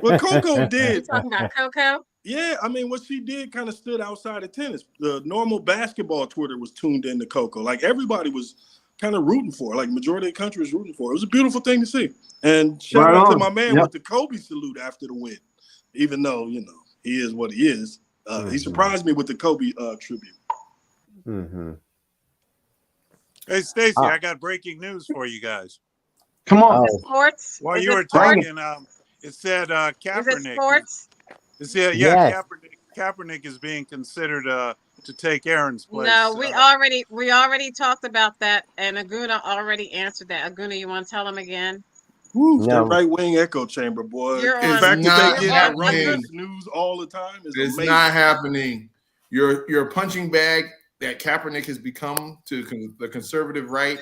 What Coco did. You talking about Coco? Yeah, I mean, what she did kind of stood outside of tennis. The normal basketball Twitter was tuned into Coco. Like, everybody was kind of rooting for her. Like, majority of the country was rooting for her. It was a beautiful thing to see. And shout out to my man with the Kobe salute after the win. Even though, you know, he is what he is. He surprised me with the Kobe tribute. Mm-hmm. Hey, Stacey, I got breaking news for you guys. Come on. Sports? While you were talking, it said Kaepernick. Is it sports? It said, yeah, Kaepernick is being considered to take Aaron's place. No, we already talked about that, and Aguna already answered that. Aguna, you want to tell him again? Woo, the right wing echo chamber, boy. You're In on- fact, that they get happening. erroneous news all the time is It's amazing. not happening. Your punching bag that Kaepernick has become to the conservative right.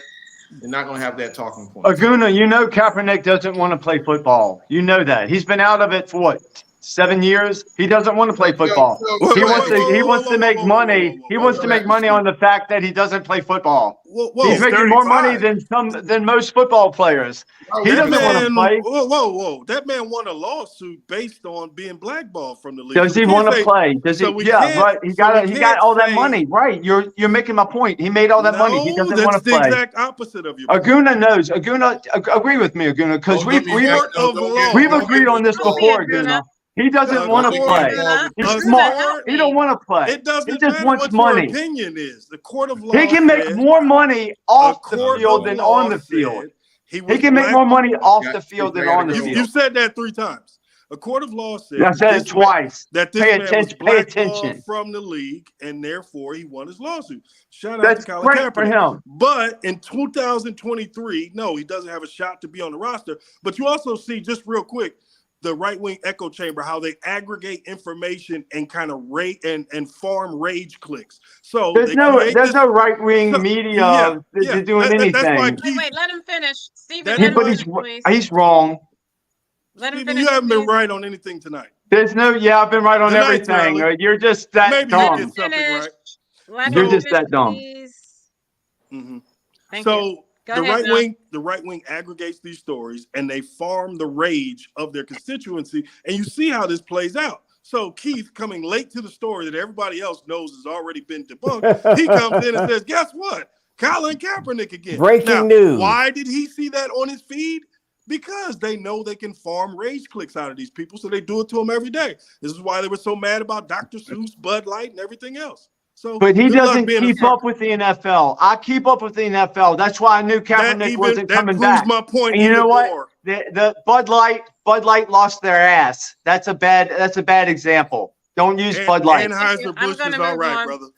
You're not going to have that talking point. Aguna, you know Kaepernick doesn't want to play football. You know that. He's been out of it for what, 7 years? He doesn't want to play football. He wants to make money. He wants to make money on the fact that he doesn't play football. He's making more money than most football players. He doesn't want to play. Whoa. That man won a lawsuit based on being blackballed from the league. Does he want to play? Does he? Yeah, right. He got all that money. Right. You're making my point. He made all that money. He doesn't want to play. That's the exact opposite of your point. Aguna knows. Aguna, agree with me, Aguna, because we've agreed on this before, Aguna. He doesn't want to play. He's smart. He don't want to play. It doesn't he just matter wants what money. your opinion is. The court of law. He can make more money off the field than on the field. He can make more money off the field than on the field. You said that 3 times. A court of law said. I said it twice. That this pay man attention. was Pay attention. from the league, and therefore he won his lawsuit. Shout out to Colin great Kaepernick. for him. But in 2023, no, he doesn't have a shot to be on the roster. But you also see, just real quick, the right-wing echo chamber, how they aggregate information and kind of and farm rage clicks. So there's no right-wing media doing anything. Wait, let him finish. Steven, he's wrong. Let him Steven, finish. you haven't been right on anything tonight. I've been right on everything. You're just that dumb. You did something right. You're just that dumb. Mm-hmm. Thank you. The right wing aggregates these stories and they farm the rage of their constituency, and you see how this plays out. So Keith, coming late to the story that everybody else knows has already been debunked, he comes in and says, "Guess what? Colin Kaepernick again." Breaking news. Why did he see that on his feed? Because they know they can farm rage clicks out of these people, so they do it to them every day. This is why they were so mad about Dr. Seuss, Bud Light, and everything else. So, but he doesn't keep up with the NFL. I keep up with the NFL. That's why I knew Kaepernick wasn't coming back. My point. And you know what? The Bud Light lost their ass. That's a bad example. Don't use Bud Light. Anheuser-Busch is all right, brother.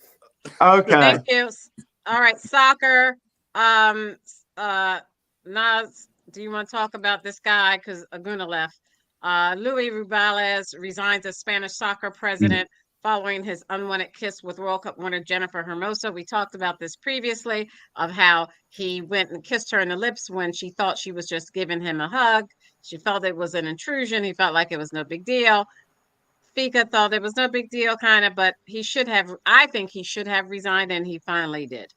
Okay. Thank you. All right, soccer. Nas, do you want to talk about this guy? Because Aguna left. Luis Rubiales resigns as Spanish soccer president following his unwanted kiss with World Cup winner Jennifer Hermoso. We talked about this previously, of how he went and kissed her in the lips when she thought she was just giving him a hug. She felt it was an intrusion. He felt like it was no big deal. Fika thought it was no big deal, kind of, but I think he should have resigned, and he finally did.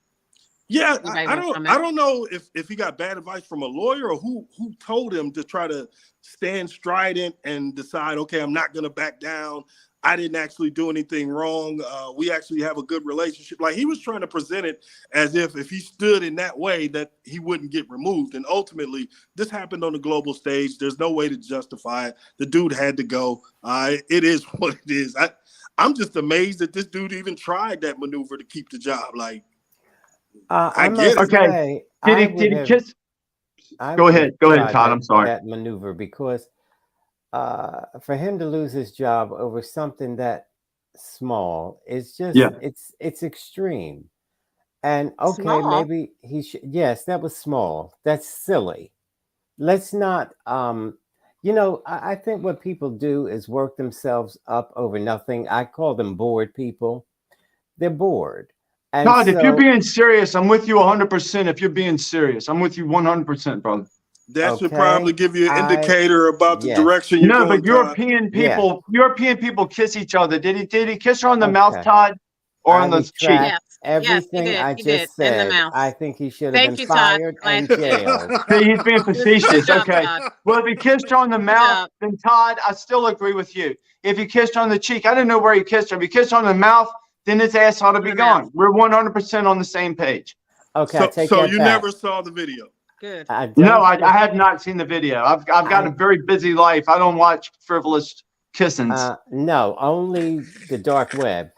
Yeah, I don't know if he got bad advice from a lawyer or who told him to try to stand strident and decide, okay, I'm not going to back down. I didn't actually do anything wrong. We actually have a good relationship. Like, he was trying to present it as if he stood in that way that he wouldn't get removed. And ultimately, this happened on the global stage. There's no way to justify it. The dude had to go. It is what it is. I'm just amazed that this dude even tried that maneuver to keep the job. Like, I get it. Okay. Did he kiss? Go would ahead. have Go ahead, tried Todd. I'm sorry. that maneuver because for him to lose his job over something that small is just Yeah. it's extreme. And okay, Small. maybe he should. Yes, that was small. That's silly. Let's not. I think what people do is work themselves up over nothing. I call them bored people. They're bored, and Todd, if you're so being serious, I'm with you 100%. If you're being serious, I'm with you 100%, brother. That should okay, probably give you an I indicator about the yes, direction you're No, going, but Todd. yeah, European people kiss each other. Did he kiss her on the mouth, okay. Todd, or I on the cheek? retract Yes, yes, he everything did. I He did just in the said. mouth. I think he should have been Thank you, Todd. fired Glad and you did. jailed. See, he's being Good facetious. job, Okay. Todd. Well, if he kissed her on the Good mouth, job. then Todd, I still agree with you. If he kissed her on the cheek, I didn't know where he kissed her. If he kissed her on the mouth, then his ass ought to On be the mouth. gone. We're 100% on the same page. Okay, I take So that you back. never saw the video. Good. I No, don't. I have not seen the video. I've got a very busy life. I don't watch frivolous kissings. No, only the dark web.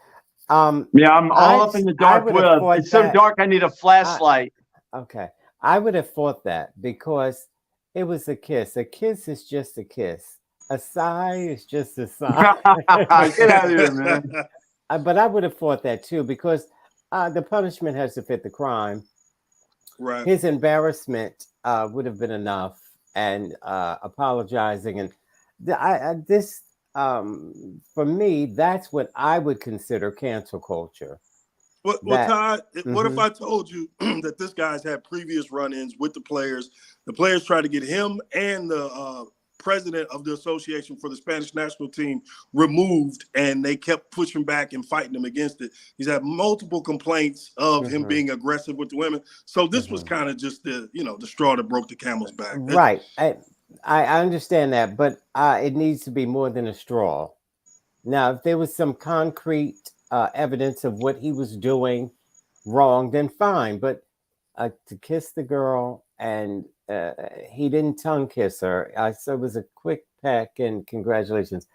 Yeah, I'm all up in the I dark would have web. thought It's so that. dark, I need a I, flashlight. okay, I would have thought that because it was a kiss. A kiss is just a kiss. A sigh is just a sigh. Get out of here, man. But I would have thought that too because the punishment has to fit the crime. Right. His embarrassment would have been enough, and apologizing, and this for me, that's what I would consider cancel culture. Well, That Todd, what if mhm, I told you that this guy's had previous run-ins with the players? The players tried to get him and the president of the association for the Spanish national team removed, and they kept pushing back and fighting him against it. He's had multiple complaints of him mhm, being aggressive with the women. So this was mhm. kind of just the straw that broke the camel's back. Right. I understand that, but it needs to be more than a straw. Now, if there was some concrete evidence of what he was doing wrong, then fine. But to kiss the girl and he didn't tongue kiss her, so it was a quick peck and congratulations.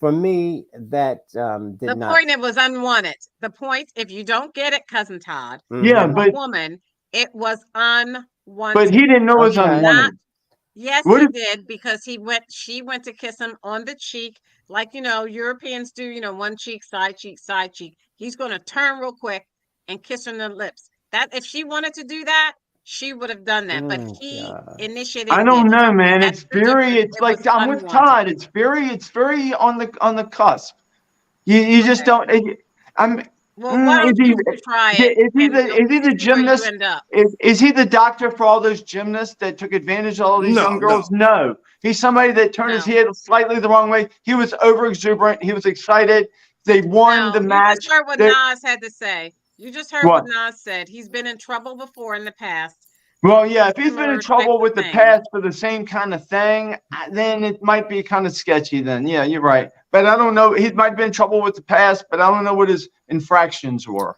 For me, that did The not. point, it was unwanted. The point, if you don't get it, cousin Todd, Yeah, from Mhm. a but woman, it was he unwanted. didn't know it was He did Okay. not. unwanted. Yes, What he if did because she went to kiss him on the cheek, like Europeans do, one cheek, side cheek, side cheek. He's gonna turn real quick and kiss her on the lips. That if she wanted to do that, she would have done that. But Oh he God. I initiated don't it. know, man. That's the difference. It's It was like I'm with unwanted. Todd. It's very on the cusp. You just Okay. don't. I'm. Well, why Is don't he you try it and you'll is he the see where you gymnast? end up? Is he the doctor for all those gymnasts that took advantage of all these young No, girls? no. No, he's somebody that turned his No. head slightly the wrong way. He was over exuberant. He was excited. They won the No, you just match. heard what They Nas had to say. You just heard what what? Nas said. He's been in trouble before in the past for Well, yeah, if he's been in similar types trouble of with the things. past for the same kind of thing, then it might be kind of sketchy then. Yeah, you're right. But I don't know. He might be in trouble with the past, but I don't know what his infractions were.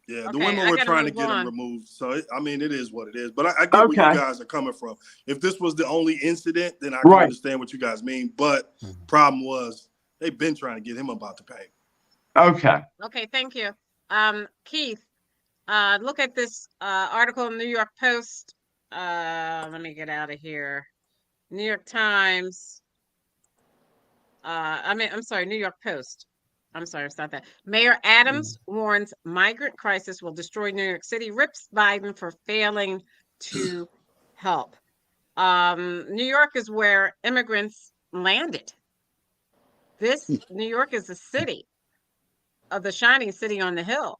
Yeah, the Okay, women I were gotta trying to move get him on. removed. So, it is what it is. But I get where you Okay. guys are coming from. If this was the only incident, then I can Right. understand what you guys mean. But Mhm. problem was they've been trying to get him about to pay. Okay. Okay, thank you. Keith, look at this article in the New York Post. Let me get out of here. New York Times. I'm sorry, New York Post. I'm sorry, it's not that. Mayor Adams warns migrant crisis will destroy New York City, rips Biden for failing to help. New York is where immigrants landed. New York is the city of the shining city on the hill.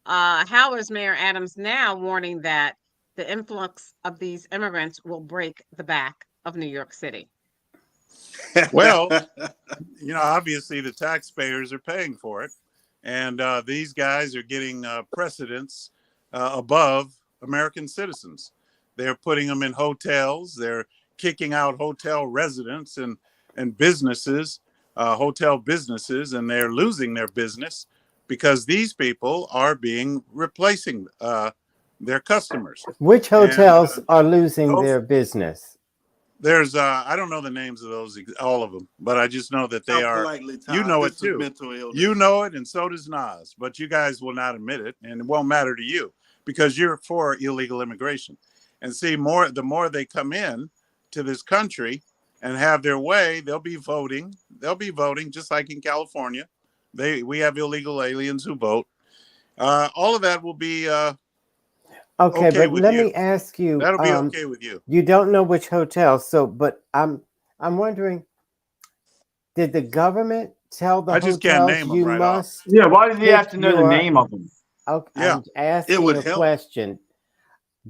How is Mayor Adams now warning that the influx of these immigrants will break the back of New York City? Well, obviously the taxpayers are paying for it. And these guys are getting precedence above American citizens. They're putting them in hotels. They're kicking out hotel residents and businesses, hotel businesses, and they're losing their business because these people are replacing their customers. Which hotels are losing those- their business? There's I don't know the names of those, all of them, but I just know that they How are. politely, Todd, You know this it is too. mental illness. You know it, and so does Nas. But you guys will not admit it, and it won't matter to you because you're for illegal immigration. and see the more they come in to this country and have their way, they'll be voting just like in California. We have illegal aliens who vote. All of that will be okay, but let me ask you. That'll be okay with you. You don't know which hotel, but I'm wondering, did the government tell the hotels can't name them you right must? Yeah, why does he have to know the name of them? Okay, Yeah. I'm asking a question.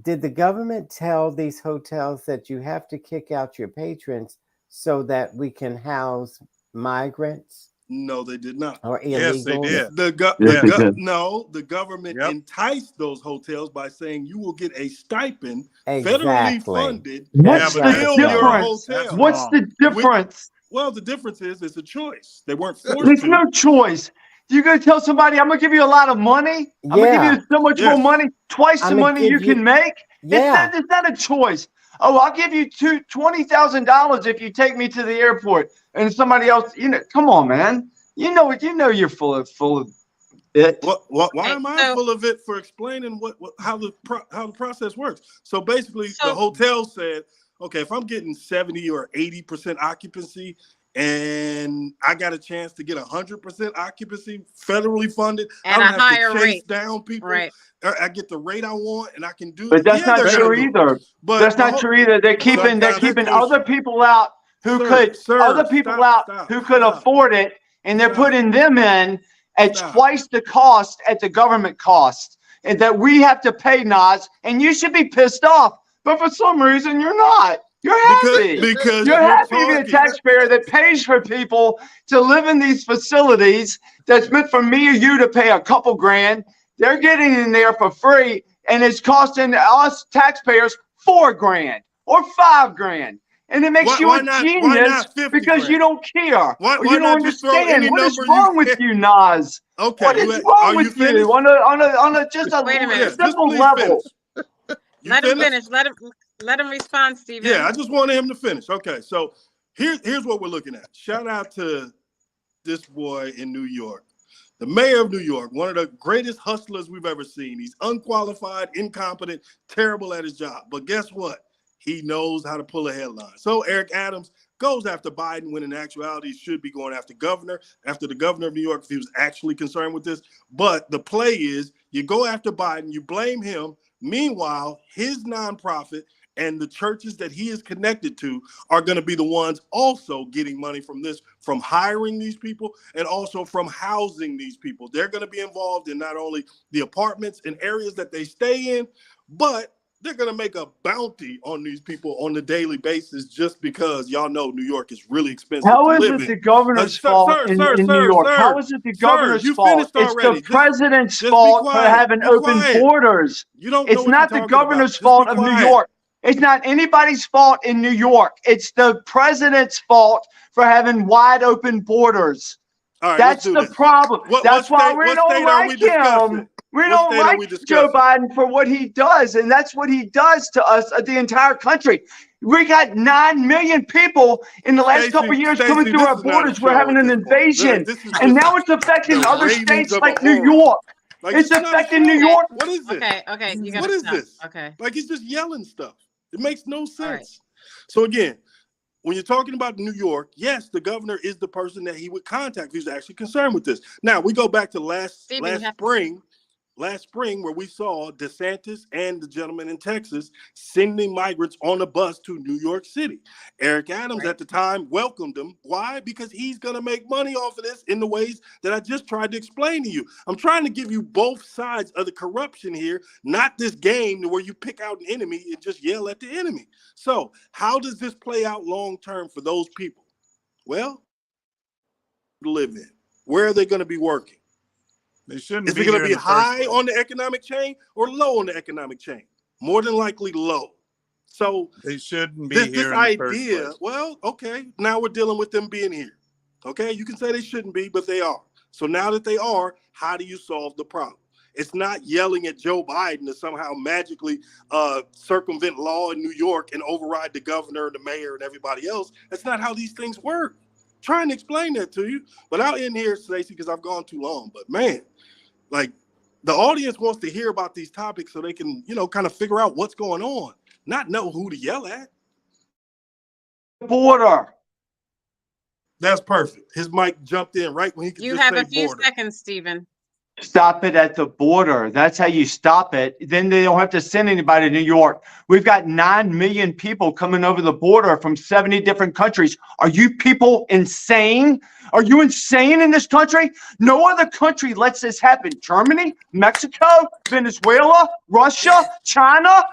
Did the government tell these hotels that you have to kick out your patrons so that we can house migrants? No, they did not. Or illegals? Yes, they did. No, the government enticed those hotels by saying you will get a stipend, exactly. federally funded. What's the difference? What's the difference? Well, the difference is it's a choice. They weren't forced There's to. no choice. You gonna tell somebody I'm gonna give you a lot of money? I'm gonna give you so much more money, twice the money you can make. It's not a choice. Oh, I'll give you $20,000 if you take me to the airport. And somebody else, come on, man. You know you're full of it. Why am I full of it for explaining how the process works? So basically, the hotel said, okay, if I'm getting 70 or 80% occupancy, and I got a chance to get 100% occupancy, federally funded, and I don't a higher have to chase rate down people. Right. I get the rate I want, and I can do. But that's not true either. That's not true either. They're keeping other people out who could afford it, and they're putting them in at twice the cost at the government cost, and that we have to pay, Nas. And you should be pissed off, but for some reason you're not. You're happy because you're happy to be a taxpayer that pays for people to live in these facilities that's meant for me or you to pay a couple grand. They're getting in there for free, and it's costing us taxpayers $4 grand or $5 grand. And it makes you a genius because you don't care. Or you don't understand. What is wrong with you, Nas? Okay. What is wrong with you on a just a simple level? Let him finish. Let him respond, Stephen. Yeah, I just wanted him to finish. Okay, so here's what we're looking at. Shout out to this boy in New York. The mayor of New York, one of the greatest hustlers we've ever seen. He's unqualified, incompetent, terrible at his job. But guess what? He knows how to pull a headline. So Eric Adams goes after Biden when in actuality he should be going after the governor of New York if he was actually concerned with this. But the play is you go after Biden, you blame him. Meanwhile, his nonprofit and the churches that he is connected to are going to be the ones also getting money from this, from hiring these people and also from housing these people. They're going to be involved in not only the apartments and areas that they stay in, but they're going to make a bounty on these people on a daily basis just because y'all know New York is really expensive to live in. How is it the governor's fault in New York? How is it the governor's fault? It's the president's fault for having open borders. It's not the governor's fault of New York. It's not anybody's fault in New York. It's the president's fault for having wide open borders. All right, that's the problem. That's why we don't like him. We don't like Joe Biden for what he does, and that's what he does to us, the entire country. We got 9 million people in the last couple of years coming through our borders. We're having an invasion, and now it's affecting other states like New York. It's affecting New York. What is this? Okay. What is this? Okay. Like he's just yelling stuff. It makes no sense. Right. So again, when you're talking about New York, yes, the governor is the person that he would contact if he's actually concerned with this. Now we go back to last spring where we saw DeSantis and the gentleman in Texas sending migrants on a bus to New York City. Eric Adams at the time welcomed them. Why? Because he's going to make money off of this in the ways that I just tried to explain to you. I'm trying to give you both sides of the corruption here, not this game where you pick out an enemy and just yell at the enemy. So how does this play out long term for those people? Well, live in. Where are they going to be working? Is it going to be high on the economic chain or low on the economic chain? More than likely low. So they shouldn't be here. This idea, well, okay, now we're dealing with them being here. Okay, you can say they shouldn't be, but they are. So now that they are, how do you solve the problem? It's not yelling at Joe Biden to somehow magically circumvent law in New York and override the governor and the mayor and everybody else. That's not how these things work. I'm trying to explain that to you, but I'll end here, Stacey, because I've gone too long. But man, like the audience wants to hear about these topics so they can, kind of figure out what's going on. not know who to yell at. Border. That's perfect. His mic jumped in right when he could You just have say a few border. seconds, Stephen. Stop it at the border. That's how you stop it. Then they don't have to send anybody to New York. We've got 9 million people coming over the border from 70 different countries. Are you people insane? Are you insane in this country? No other country lets this happen. Germany, Mexico, Venezuela, Russia, China,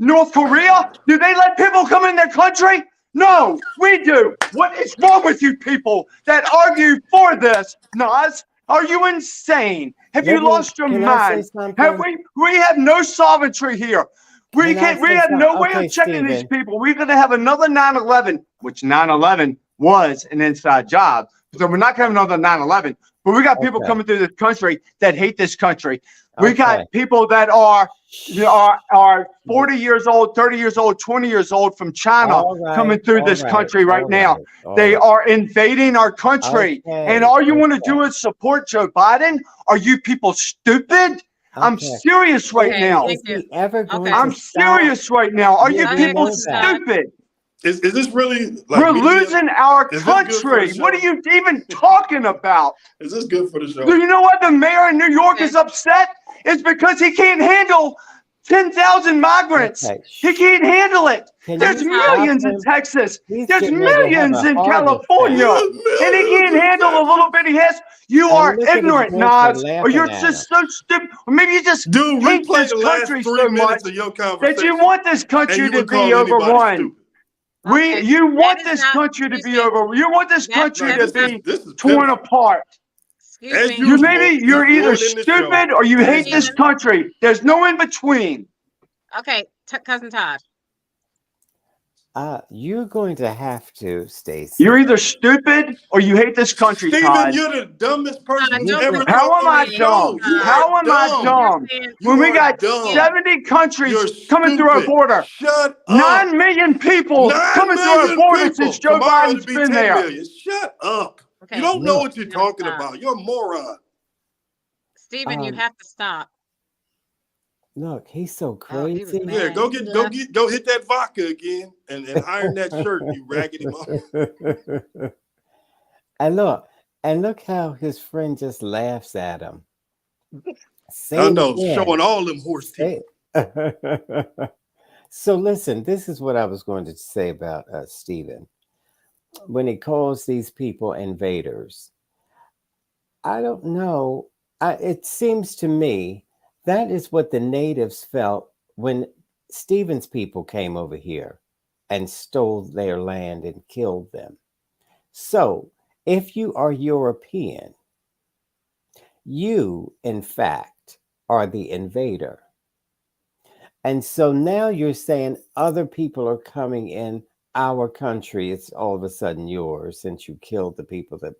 North Korea. Do they let people come in their country? No, we do. What is wrong with you people that argue for this, Nas? Are you insane? Have you lost your mind? Have we have no sovereignty here. We have no way of checking these people. We're going to have another 9/11, which 9/11 was an inside job. So we're not going to have another 9/11. But we got people coming through this country that hate this country. We got people that are 40 years old, 30 years old, 20 years old from China coming through this country right now. They are invading our country. And all you want to do is support Joe Biden? Are you people stupid? I'm serious right now. I'm serious right now. Are you people stupid? Is this really like we're losing our country? What are you even talking about? Is this good for the show? Do you know why the mayor in New York is upset? It's because he can't handle 10,000 migrants. He can't handle it. There's millions in Texas. There's millions in California. And he can't handle a little bitty hiss. You are ignorant, Nas, or you're just so stupid. Or maybe you just hate this country so much that you want this country to be overrun. You want this country to be over. You want this country to be torn apart. You're either stupid or you hate this country. There's no in between. Okay, Cousin Todd. You're going to have to, Stacey. You're either stupid or you hate this country, Todd. Stephen, you're the dumbest person ever. How am I dumb? How am I dumb? When we got 70 countries coming through our border. Shut up. 9 million people coming through our border since Joe Biden's been there. Shut up. Okay. You don't know what you're talking about. You're a moron. Stephen, you have to stop. Look, he's so crazy. Yeah, go hit that vodka again and iron that shirt, you raggedy mother. And look how his friend just laughs at him. I know, showing all them horse teeth. So listen, this is what I was going to say about Stephen. When he calls these people invaders, I don't know. It seems to me that is what the natives felt when Stephen's people came over here and stole their land and killed them. So if you are European, you, in fact, are the invader. And so now you're saying other people are coming in our country. It's all of a sudden yours since you killed the people that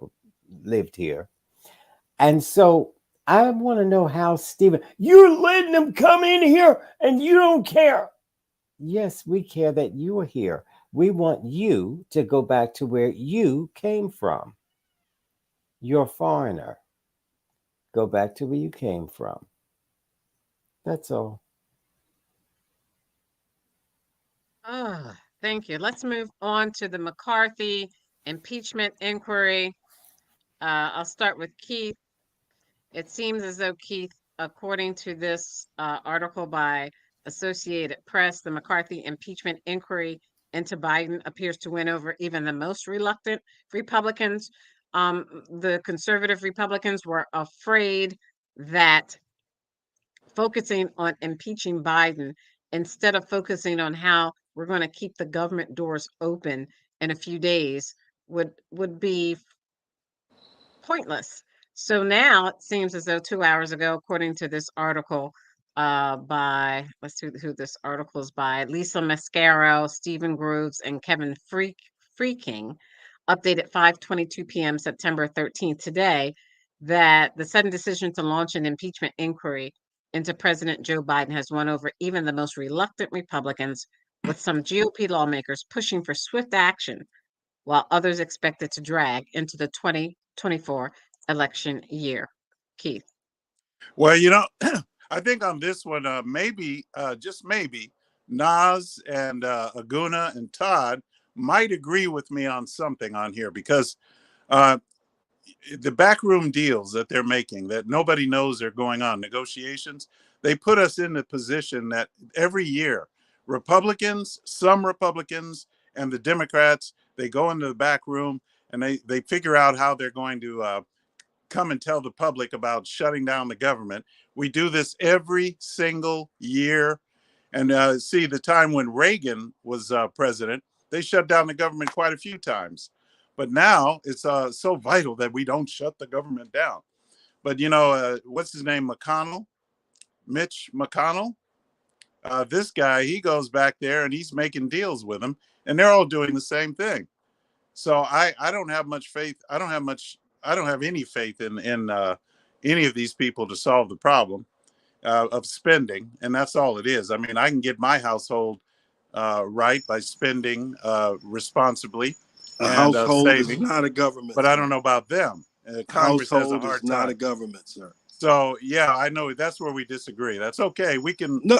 lived here. And so I want to know how, Stephen, you're letting them come in here and you don't care. Yes, we care that you are here. We want you to go back to where you came from. You're a foreigner. Go back to where you came from. That's all. Thank you. Let's move on to the McCarthy impeachment inquiry. I'll start with Keith. It seems as though, Keith, according to this article by Associated Press, the McCarthy impeachment inquiry into Biden appears to win over even the most reluctant Republicans. The conservative Republicans were afraid that focusing on impeaching Biden instead of focusing on how we're going to keep the government doors open in a few days would be pointless. So now it seems as though 2 hours ago, according to this article by, let's see who this article is by, Lisa Mascaro, Stephen Groves, and Kevin Freaking, updated 5:22 p.m. September 13th today, that the sudden decision to launch an impeachment inquiry into President Joe Biden has won over even the most reluctant Republicans, with some GOP lawmakers pushing for swift action, while others expect it to drag into the 2024 election year. Keith. Well, I think on this one, maybe, just maybe, Nas and Aguna and Todd might agree with me on something on here, because the backroom deals that they're making that nobody knows are going on, negotiations, they put us in the position that every year, some Republicans and the Democrats, they go into the back room and they figure out how they're going to come and tell the public about shutting down the government. We do this every single year. And see, the time when Reagan was president, they shut down the government quite a few times. But now it's so vital that we don't shut the government down. But, what's his name? Mitch McConnell. This guy, he goes back there and he's making deals with them, and they're all doing the same thing. So I don't have much faith. I don't have any faith in any of these people to solve the problem of spending. And that's all it is. I mean, I can get my household right by spending responsibly. A household is not a government. But I don't know about them. Congress has a hard is not time. a government, sir. So, yeah, I know that's where we disagree. That's okay. We can. No,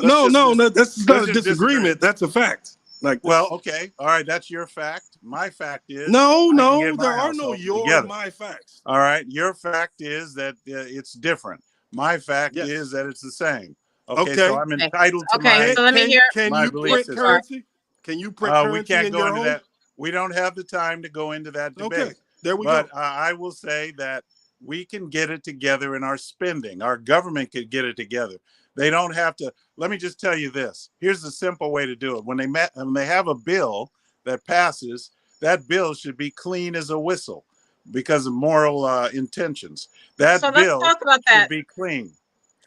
that's not a disagreement. That's a fact. Well, okay. All right. That's your fact. My fact is. No, there are no your and my facts. All right. Your fact is that it's different. My fact is that it's the same. Okay. So I'm entitled to my. So let me hear. Can you print currency? Can you print currency? We can't go into home? that. We don't have the time to go into that debate. Okay. There we go. But I will say that we can get it together in our spending. Our government could get it together. They don't have to. Let me just tell you this. Here's the simple way to do it. When they have a bill that passes, that bill should be clean as a whistle because of moral intentions. That bill should be clean,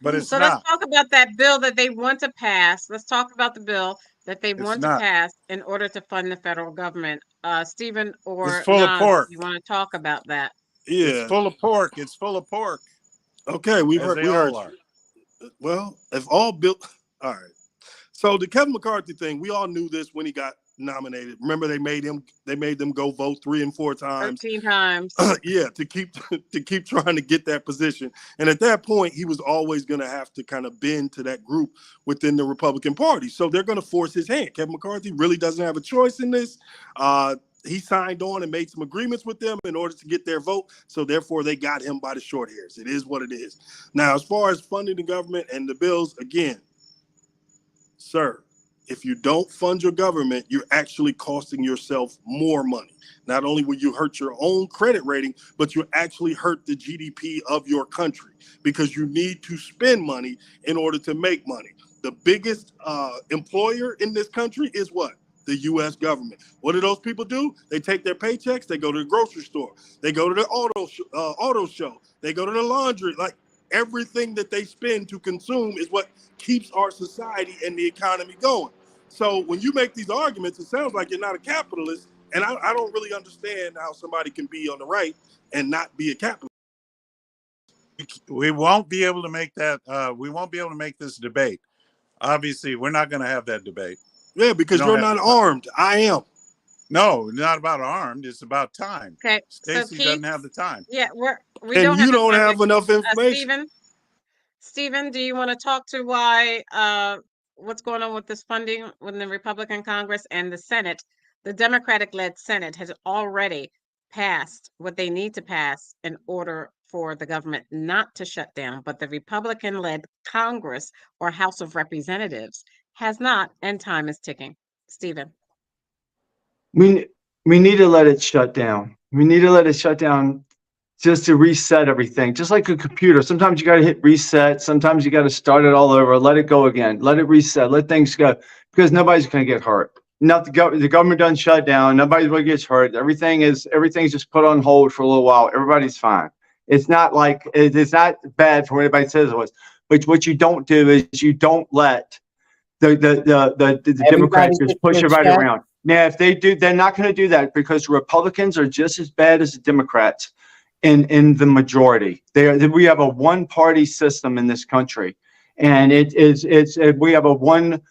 but it's not. So let's talk about that bill that they want to pass. Let's talk about the bill that they want to pass in order to fund the federal government. Stephen or it's full of pork. You want to talk about that? Yeah, it's full of pork. It's full of pork. Okay, we heard. Well, if all bill, all right. So the Kevin McCarthy thing, we all knew this when he got nominated. Remember, they made them go vote 3 and 4 times, 13 times. Yeah, to keep trying to get that position. And at that point, he was always going to have to kind of bend to that group within the Republican Party. So they're going to force his hand. Kevin McCarthy really doesn't have a choice in this. He signed on and made some agreements with them in order to get their vote. So therefore, they got him by the short hairs. It is what it is. Now, as far as funding the government and the bills, again, sir, if you don't fund your government, you're actually costing yourself more money. Not only will you hurt your own credit rating, but you actually hurt the GDP of your country because you need to spend money in order to make money. The biggest employer in this country is what? The U.S. government. What do those people do? They take their paychecks, they go to the grocery store, they go to the auto show, they go to the laundry. Like everything that they spend to consume is what keeps our society and the economy going. So when you make these arguments, it sounds like you're not a capitalist, and I don't really understand how somebody can be on the right and not be a capitalist. We won't be able to make that. We won't be able to make this debate. Obviously, we're not going to have that debate. Yeah, because you're not armed. I am. No, not about armed. It's about time. Okay. Stacey doesn't have the time. Yeah, we and don't you don't have enough information. Stephen, do you want to talk to why what's going on with this funding within the Republican Congress and the Senate? The Democratic-led Senate has already passed what they need to pass in order for the government not to shut down, but the Republican-led Congress or House of Representatives has not, and time is ticking. Stephen. We need to let it shut down. We need to let it shut down just to reset everything. Just like a computer. Sometimes you got to hit reset. Sometimes you got to start it all over. Let it go again. Let it reset. Let things go. Because nobody's going to get hurt. Not the government doesn't shut down. Nobody really gets hurt. Everything's just put on hold for a little while. Everybody's fine. It's not like it's not bad for what anybody says it was. But what you don't do is you don't let the Democrats just push everybody around. Now, if they do, they're not going to do that because Republicans are just as bad as the Democrats in the majority. We have a one-party system in this country, and we have a one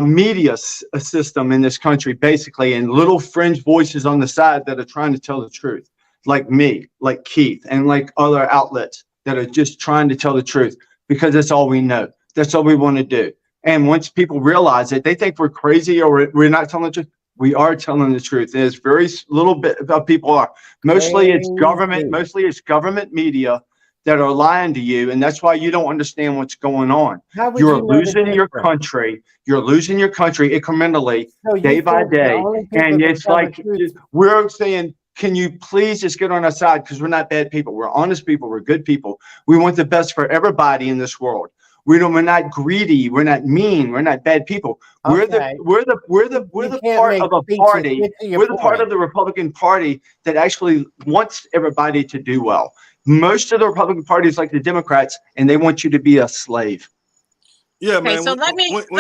media system in this country, basically, and little fringe voices on the side that are trying to tell the truth, like me, like Keith, and like other outlets that are just trying to tell the truth because that's all we know. That's all we want to do. And once people realize it, they think we're crazy or we're not telling the truth. We are telling the truth. There's very little bit of people are. Mostly it's government. Mostly it's government media that are lying to you, and that's why you don't understand what's going on. You're losing your country. You're losing your country incrementally, day by day. And it's like we're saying, can you please just get on our side? Because we're not bad people. We're honest people. We're good people. We want the best for everybody in this world. We're not greedy. We're not mean. We're not bad people. We're the part of a party. We're the part of the Republican Party that actually wants everybody to do well. Most of the Republican Party is like the Democrats, and they want you to be a slave. Yeah, Okay, man. so let me put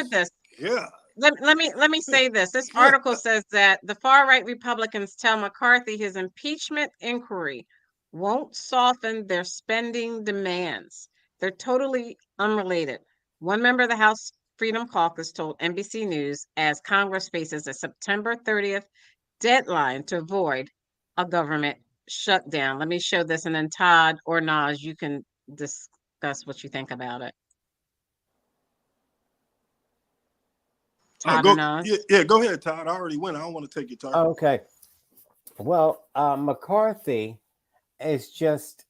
this. Yeah. Let me say this. This article says that the far-right Republicans tell McCarthy his impeachment inquiry won't soften their spending demands. They're totally unrelated. One member of the House Freedom Caucus told NBC News as Congress faces a September 30th deadline to avoid a government shutdown. Let me show this, and then Todd or Naj, you can discuss what you think about it. Todd or Naj? Yeah, go ahead, Todd. I already went. I don't want to take your time. Okay. Well, McCarthy is just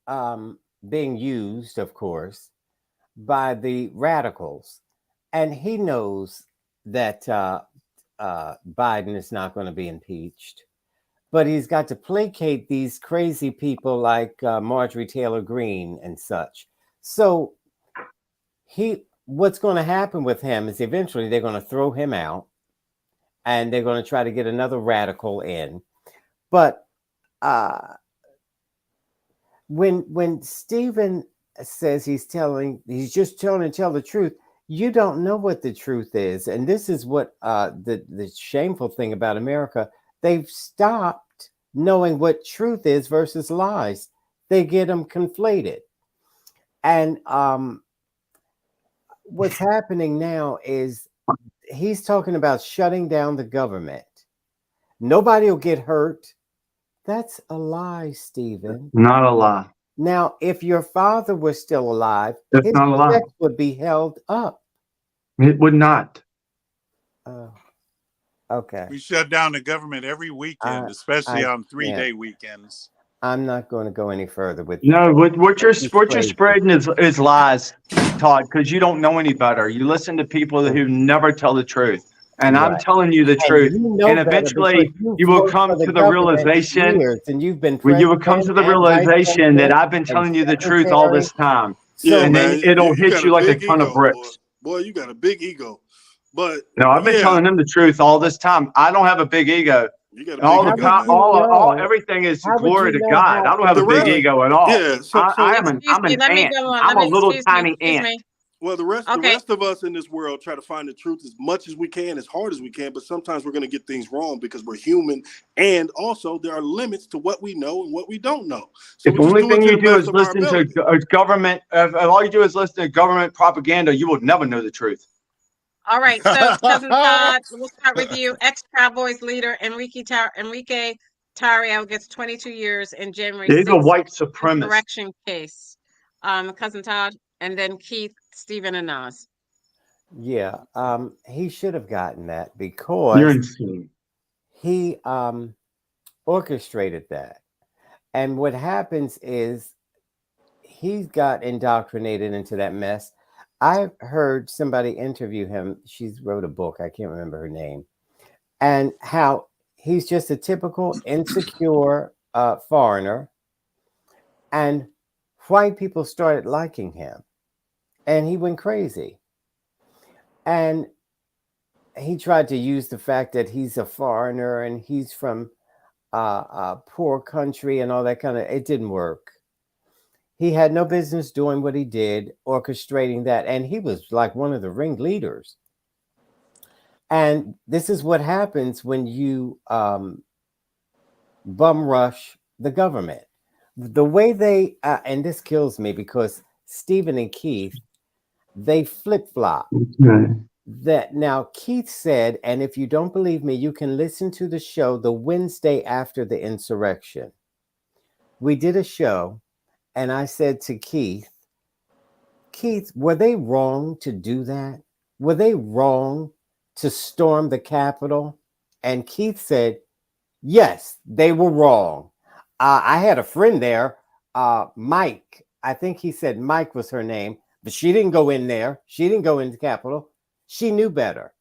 being used, of course, by the radicals. And he knows that Biden is not going to be impeached. But he's got to placate these crazy people like Marjorie Taylor Greene and such. So what's going to happen with him is eventually they're going to throw him out and they're going to try to get another radical in. But when Stephen says he's just telling to tell the truth, you don't know what the truth is. And this is what the shameful thing about America. They've stopped knowing what truth is versus lies. They get them conflated. And what's happening now is he's talking about shutting down the government. Nobody will get hurt. That's a lie, Stephen. Not a lie. Now, if your father was still alive, that's his not a lie. check would be held up. It would not. Okay. We shut down the government every weekend, especially on 3-day weekends. I'm not going to go any further with no. What you're spreading is lies, Todd, because you don't know any better. You listen to people who never tell the truth, and I'm telling you the truth. And eventually, you will come to the realization. And you've been you will come to the realization that I've been telling you the truth all this time. Yeah, and then it'll hit you like a ton of bricks. Boy, you got a big ego. But no, I've been telling them the truth all this time. I don't have a big ego. You got everything is glory to God. I don't have a big ego at all. Yeah, I'm an ant. I'm a little tiny ant. Well, the rest of us in this world try to find the truth as much as we can, as hard as we can, but sometimes we're going to get things wrong because we're human, and also there are limits to what we know and what we don't know. So if the only thing you do is listen to government, if all you do is listen to government propaganda, you will never know the truth. All right, so Cousin Todd, we'll start with you. Ex-Cowboys leader Enrique Tarrio gets 22 years in January 6th. He's a white supremacist. Correction case. Cousin Todd, and then Keith, Stephen, and Nas. Yeah, he should have gotten that because he orchestrated that. And what happens is he got indoctrinated into that mess. I heard somebody interview him. She wrote a book. I can't remember her name. And how he's just a typical insecure foreigner. And white people started liking him. And he went crazy. And he tried to use the fact that he's a foreigner and he's from a poor country and all that kind of, it didn't work. He had no business doing what he did, orchestrating that. And he was like one of the ringleaders. And this is what happens when you bum rush the government. The way they, and this kills me because Stephen and Keith, they flip-flop. Okay. That now Keith said, and if you don't believe me, you can listen to the show the Wednesday after the insurrection. We did a show. And I said to Keith, Keith, were they wrong to do that? Were they wrong to storm the Capitol? And Keith said, yes, they were wrong. I had a friend there, Mike. I think he said Mike was her name, but she didn't go in there. She didn't go into the Capitol. She knew better.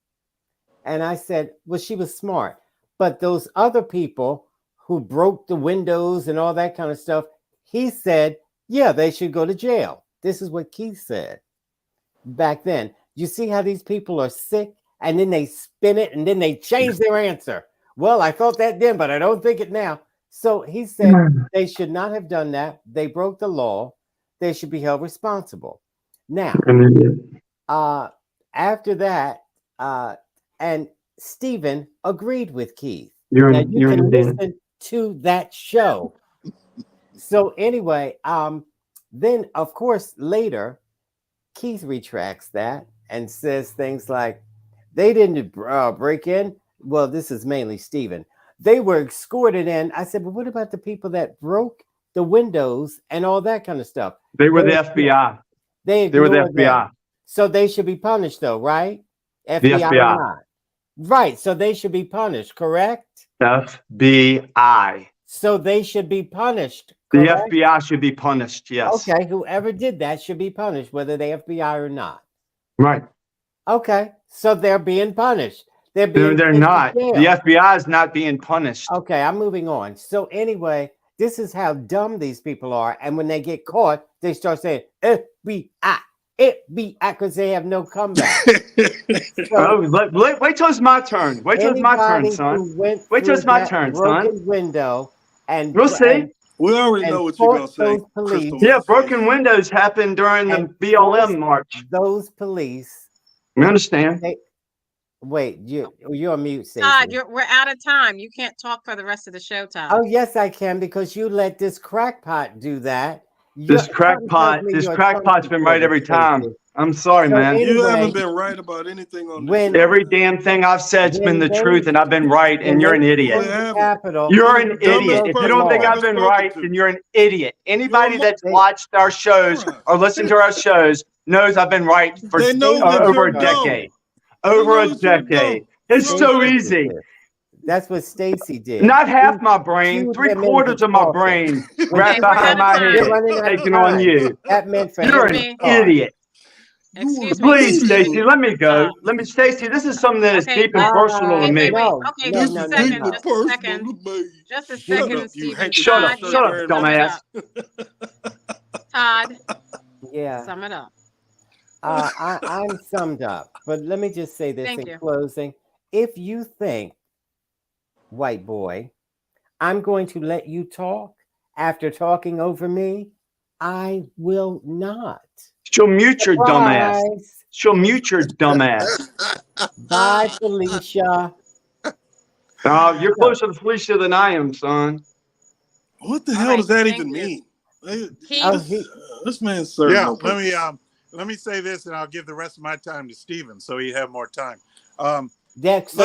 And I said, well, she was smart. But those other people who broke the windows and all that kind of stuff, he said, yeah, they should go to jail. This is what Keith said back then. You see how these people are sick, and then they spin it and then they change their answer. Well, I thought that then, but I don't think it now. So he said they should not have done that. They broke the law. They should be held responsible. Now, after that, and Stephen agreed with Keith. You can listen to that show. So anyway, then of course later, Keith retracts that and says things like, they didn't break in. Well, this is mainly Stephen. They were escorted in. I said, but what about the people that broke the windows and all that kind of stuff? They were the FBI. They were the FBI. Them. So they should be punished though, right? FBI. The FBI. Or not. Right. So they should be punished, correct? FBI. So they should be punished. Correct? The FBI should be punished, yes. Okay, whoever did that should be punished, whether they FBI or not. Right. Okay, so they're being punished. They're not. The FBI is not being punished. Okay, I'm moving on. So anyway, this is how dumb these people are. And when they get caught, they start saying FBI, because they have no comeback. Wait till it's my turn. Wait till it's my turn, son. Wait till it's my turn, son. Window and we'll see. We already know what you're gonna say. Yeah, broken windows happened during the BLM march. Those police. We understand. Wait, you're on mute, Stacey. Todd, we're out of time. You can't talk for the rest of the show, Todd. Oh yes, I can, because you let this crackpot do that. This crackpot's been right every time. I'm sorry, man. Anyway, you haven't been right about anything on this. Every damn thing I've said's been the truth, and I've been right, and you're an idiot. You're an idiot. If you don't think I've been right, then you're an idiot. Anybody that's watched our shows or listened to our shows knows I've been right for over a decade. Over a decade. It's so easy. That's what Stacey did. Not half my brain, 3/4 of my brain wrapped behind my head, taking on you. That meant for you're an idiot. Excuse me. Please, Stacey, let me go. Stacey, this is something that is deep and personal to me. Okay, just a second. Just a second, Stephen. Shut up, dumbass. Todd. Yeah. Sum it up. I'm summed up, but let me just say this in closing. If you think, white boy, I'm going to let you talk after talking over me, I will not. She'll mute your dumbass. She'll mute your dumbass. Bye, Felicia. You're closer to Felicia than I am, son. What the hell does that even mean? This man's serving. Yeah, let me say this, and I'll give the rest of my time to Stephen, so he have more time. So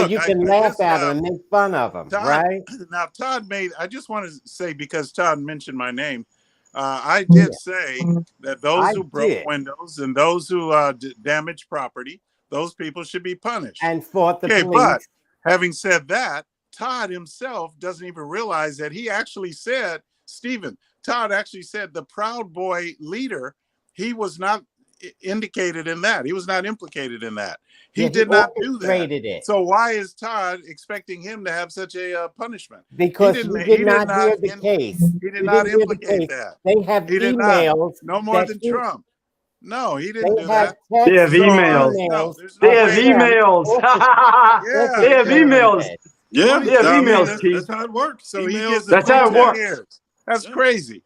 you can laugh at him and make fun of him, Todd, right? Now, Todd I just want to say, because Todd mentioned my name, I did say that those who broke windows and those who damaged property, those people should be punished. And fought the police. But having said that, Todd himself doesn't even realize that he actually said, Todd actually said the Proud Boy leader, he was not indicated in that. He was not implicated in that. He did not do that. So why is Todd expecting him to have such a punishment? Because he did not hear the case. He did not implicate that. They have emails. No more than Trump. No, he didn't do that. They have emails. They have emails. They have emails. Yeah, they have emails, Keith. That's how it works. So he gets that's how it works. That's crazy.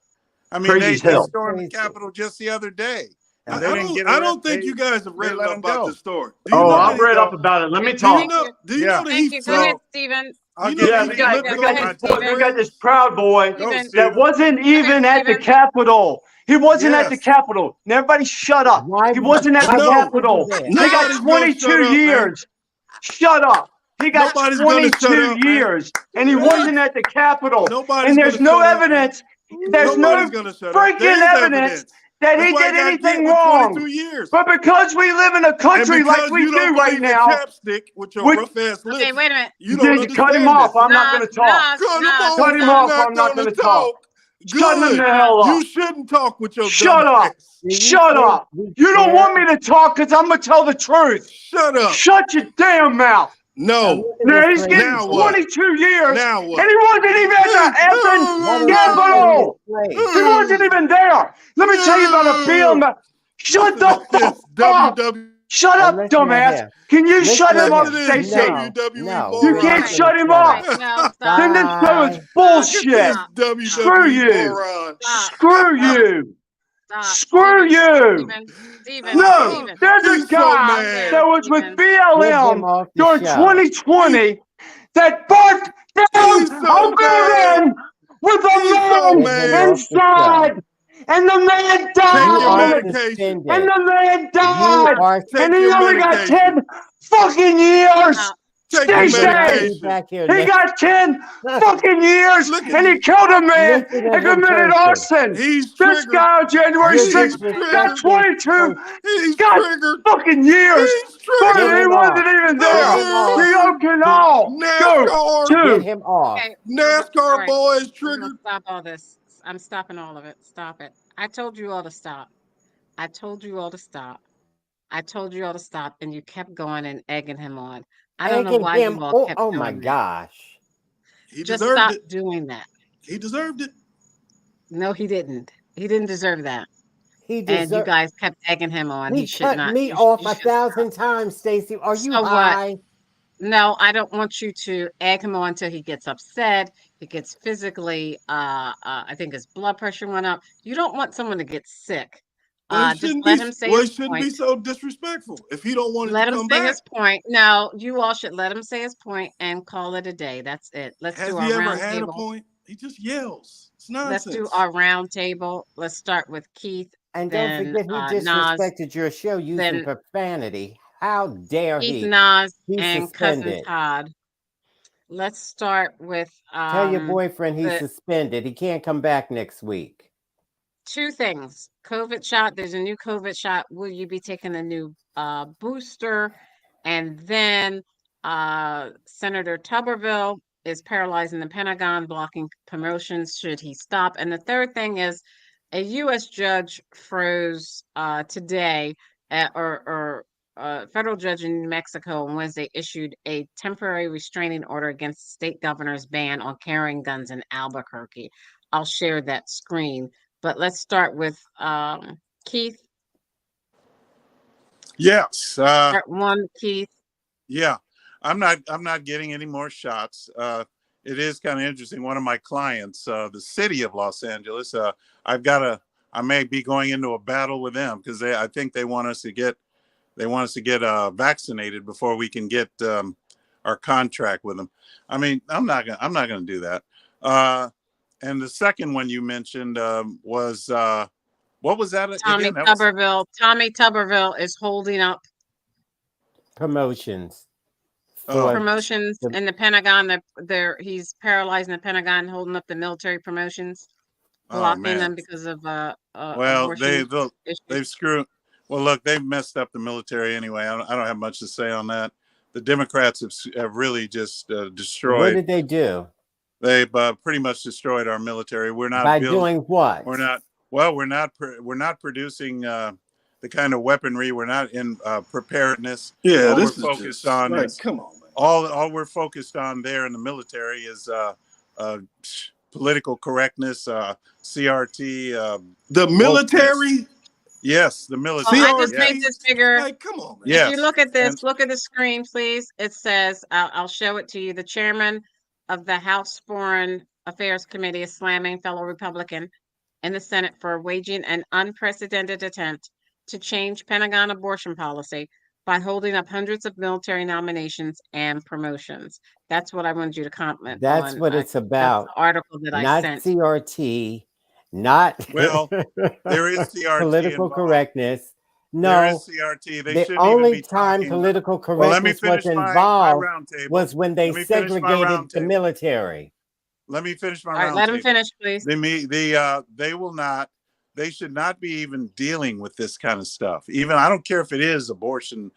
I mean, they stormed the Capitol just the other day. I don't think you guys have read enough about this story. I've read up about it. Let me talk. Do you know that he's Go ahead, Stephen. We got this Proud Boy that wasn't even at the Capitol. He wasn't at the Capitol. And everybody shut up. He wasn't at the Capitol. He got 22 years. Shut up. He got 22 years, and he wasn't at the Capitol. And there's no evidence. There's no freaking evidence that That's he why did got anything hit with wrong. 22 years. But because we live in a country and like we you don't do right believe now, in chapstick with your we- rough ass lips, Okay, wait a minute. you don't Dude, cut him understand off. this. I'm not going to talk. Cut him Nas, off. Cut him You're off. not I'm not gonna going to talk. Shut him Good. the hell up. You shouldn't talk with your Shut dumb up. ass. Shut up. You don't want me to talk because I'm going to tell the truth. Shut up. Shut your damn mouth. No. Now he's getting Now what? 22 years, Now what? and he wasn't even at the effing capital. He wasn't even there. Let me tell you about a film. Shut the fuck up. WWE. Shut up, dumbass. Can you shut him up, Listen to this Stacey? WWE You can't moron. shut him up. Okay, no, Then this stop. show is Look bullshit. at this WWE Screw you. moron. Stop. Screw you. Stop. Screw you. Steven, No, Steven. there's a He's so guy mad. that was with Steven. BLM during 2020 that barked down He's so a mad. man with a He's so man mad. inside. And the man Take died. your And medication. the man died. Take And he your only got medication. 10 fucking years. Stop. Take your Stacey, medication. he got 10 fucking years Look at and he you. killed a man Listen to and him committed person. arson. He's This triggered. guy on January You're 6th got 22 He's got triggered. fucking years. He's But triggered. he him wasn't off. even Get there. him off. You can all go NASCAR. Get to. him off. Okay, NASCAR all right. boy is I'm gonna triggered. stop all this. I'm stopping all of it. Stop it. I told you all to stop. I told you all to stop. I told you all to stop, and you kept going and egging him on. I don't know Egging why him. you all kept Oh doing my that. gosh. He Just deserved stop it. doing that. He deserved it. No, he didn't. He didn't deserve that. He And you deserved. guys kept egging him on. He He should cut not. me You off you a should stop. 1,000 times, Stacey. Are you So what? high? No, I don't want you to egg him on until he gets upset. He gets physically. I think his blood pressure went up. You don't want someone to get sick. Well, he Just shouldn't let be. him say Well, he his shouldn't point. be so disrespectful. If he don't want it Let to him come say back, his point. No, you all should let him say his point and call it a day. That's it. Let's has do he our ever round had a table. point? He just yells. It's Let's nonsense. do our round table. Let's start with Keith. And don't Then forget, he Nas. disrespected your show using Then profanity. How dare Keith, he? Nas, He's and Cousin suspended. Todd. Let's start with Tell your boyfriend he's the suspended. He can't come back next week. two things. COVID shot. There's a new COVID shot. Will you be taking a new booster? And then Senator Tuberville is paralyzing the Pentagon, blocking promotions. Should he stop? And the third thing is a U.S. judge froze today, or a federal judge in New Mexico on Wednesday issued a temporary restraining order against the state governor's ban on carrying guns in Albuquerque. I'll share that screen. But let's start with Keith. Yes. Start one, Keith. Yeah. I'm not getting any more shots. It is kind of interesting. One of my clients, the city of Los Angeles, I may be going into a battle with them because I think they want us to get vaccinated before we can get our contract with them. I mean, I'm not gonna do that. And the second one you mentioned was what was that Tommy again? Tuberville. Tommy Tuberville is holding up Promotions. promotions in the Pentagon. He's paralyzing the Pentagon, holding up the military promotions, blocking them because of well, abortion they've screwed. Well, look, they've messed up the military anyway. I don't have much to say on that. The Democrats have really just destroyed. What did they do? They've pretty much destroyed our military. We're not by doing what? We're not. Well, we're not producing the kind of weaponry. We're not in preparedness. Yeah, all this we're is focused just, on. like, Is, come on, man. all we're focused on there in the military is political correctness, CRT. The military. Yes, the military. I just made this bigger. Like, come on, man. Yes. If you look at this, And- look at the screen, please. It says, I'll show it to you. The chairman of the House Foreign Affairs Committee is slamming fellow Republican in the Senate for waging an unprecedented attempt to change Pentagon abortion policy by holding up hundreds of military nominations and promotions. That's what I wanted you to comment That's on. what it's about. That's the article that I Not sent. CRT, not Well, there is CRT political involved. correctness. There No, is CRT. They the shouldn't only even be time talking political about. Well, let me correctness was finish my involved roundtable. was when they Let me finish my segregated the roundtable. military. Let me finish my All right, let him roundtable. finish, please. They will not they should not be even dealing with this kind of stuff. Even I don't care if it is abortion.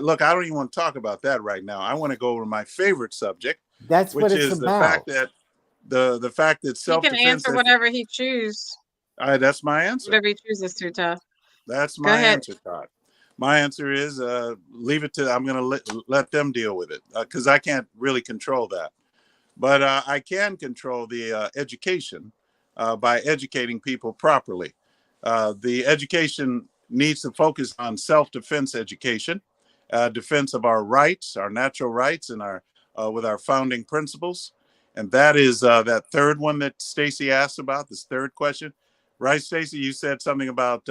Look, I don't even want to talk about that right now. I want to go over my favorite subject, That's what which it's is the fact about. that the fact that He can self-defense. answer whatever he chooses, That's my answer. whatever he chooses to, Todd. That's Go my ahead. answer, Todd. My answer is leave it to. I'm going to let them deal with it because I can't really control that. But I can control the education by educating people properly. The education needs to focus on self-defense education, defense of our rights, our natural rights, and our with our founding principles. And that is that third one that Stacy asked about. This third question, right, Stacy? You said something about.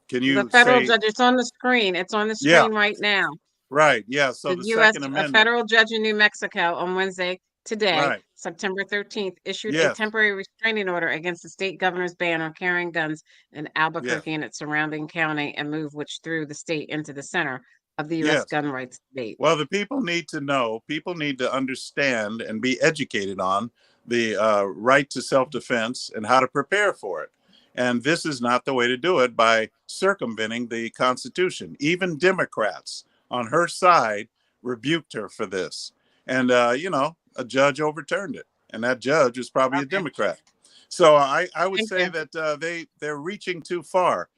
Can The you federal say? judge, it's on the screen. It's on the Yeah, screen right now. right. Yeah. So The the U.S. Second A Amendment. federal judge in New Mexico on Wednesday, today, Right. September 13th, issued a Yes. temporary restraining order against the state governor's ban on carrying guns in Albuquerque Yes. and its surrounding county, and move which threw the state into the center of the U.S. Yes. gun rights debate. Well, the people need to know, people need to understand and be educated on the right to self-defense and how to prepare for it. And this is not the way to do it by circumventing the Constitution. Even Democrats on her side rebuked her for this. And, a judge overturned it. And that judge is probably a Okay. Democrat. So I would Thank say you. that they're reaching too far.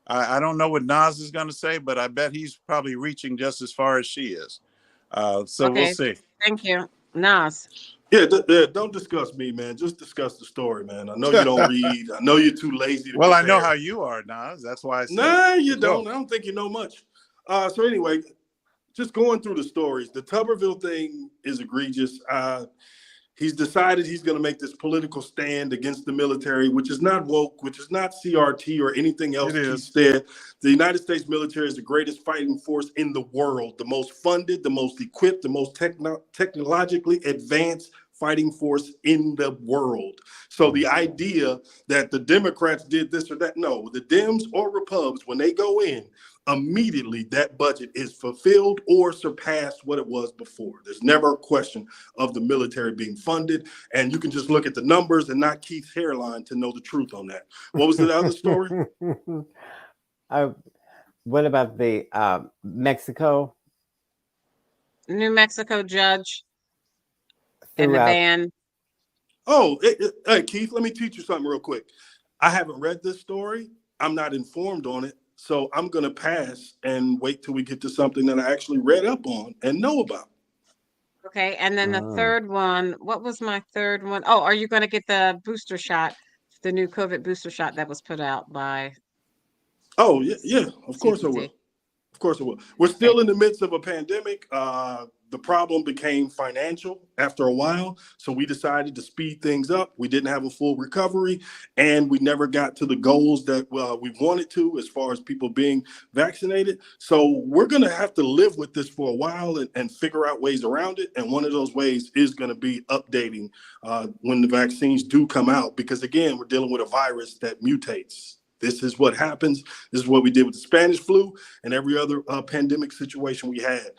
I don't know what Nas is going to say, but I bet he's probably reaching just as far as she is. So we'll Okay. see. Thank you. Nas. Yeah, don't discuss me, man. Just discuss the story, man. I know you don't read. I know you're too lazy to Well, I prepare. know how you are, Nas. That's why I said. Nah, you Go. don't. I don't think you know much. So anyway, just going through the stories, the Tuberville thing is egregious. He's decided he's going to make this political stand against the military, which is not woke, which is not CRT or anything else. Instead, the United States military is the greatest fighting force in the world, the most funded, the most equipped, the most technologically advanced fighting force in the world. So the idea that the Democrats did this or that, no, the Dems or Repubs, when they go in, immediately that budget is fulfilled or surpassed what it was before. There's never a question of the military being funded. And you can just look at the numbers and not Keith's hairline to know the truth on that. What was the other story? What about the Mexico? New Mexico judge and the Throughout. ban. Oh, hey, Keith, let me teach you something real quick. I haven't read this story. I'm not informed on it. So I'm going to pass and wait till we get to something that I actually read up on and know about. Okay. And then the third one, what was my third one? Oh, are you going to get the booster shot, the new COVID booster shot that was put out by? Oh, yeah, of course I will. Of course it will. We're still in the midst of a pandemic. The problem became financial after a while. So we decided to speed things up. We didn't have a full recovery, and we never got to the goals that we wanted to as far as people being vaccinated. So we're going to have to live with this for a while and figure out ways around it. And one of those ways is going to be updating when the vaccines do come out, because, again, we're dealing with a virus that mutates. This is what happens. This is what we did with the Spanish flu and every other pandemic situation we had.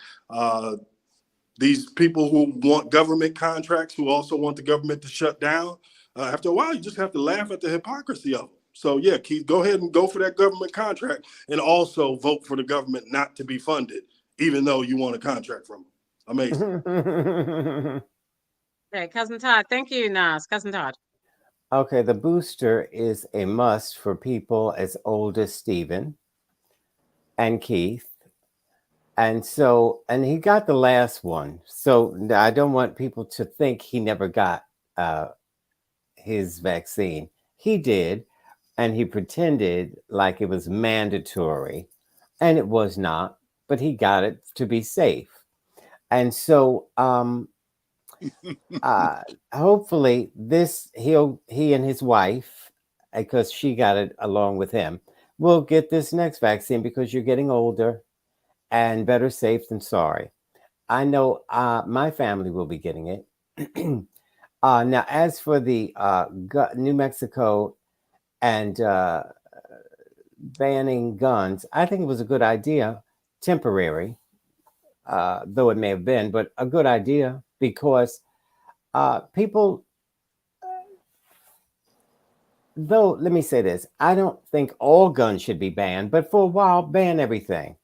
These people who want government contracts, who also want the government to shut down, after a while, you just have to laugh at the hypocrisy of them. So, yeah, Keith, go ahead and go for that government contract and also vote for the government not to be funded, even though you want a contract from them. Amazing. Okay, Cousin Todd. Thank you, Nas. Cousin Todd. Okay, the booster is a must for people as old as Stephen and Keith. And he got the last one. So I don't want people to think he never got his vaccine. He did, and he pretended like it was mandatory, and it was not, but he got it to be safe. And so hopefully he and his wife, because she got it along with him, will get this next vaccine, because you're getting older and better safe than sorry. I know my family will be getting it. Now, as for the New Mexico and banning guns, I think it was a good idea, temporary, though it may have been, but a good idea, because people Though, let me say this. I don't think all guns should be banned, but for a while, ban everything.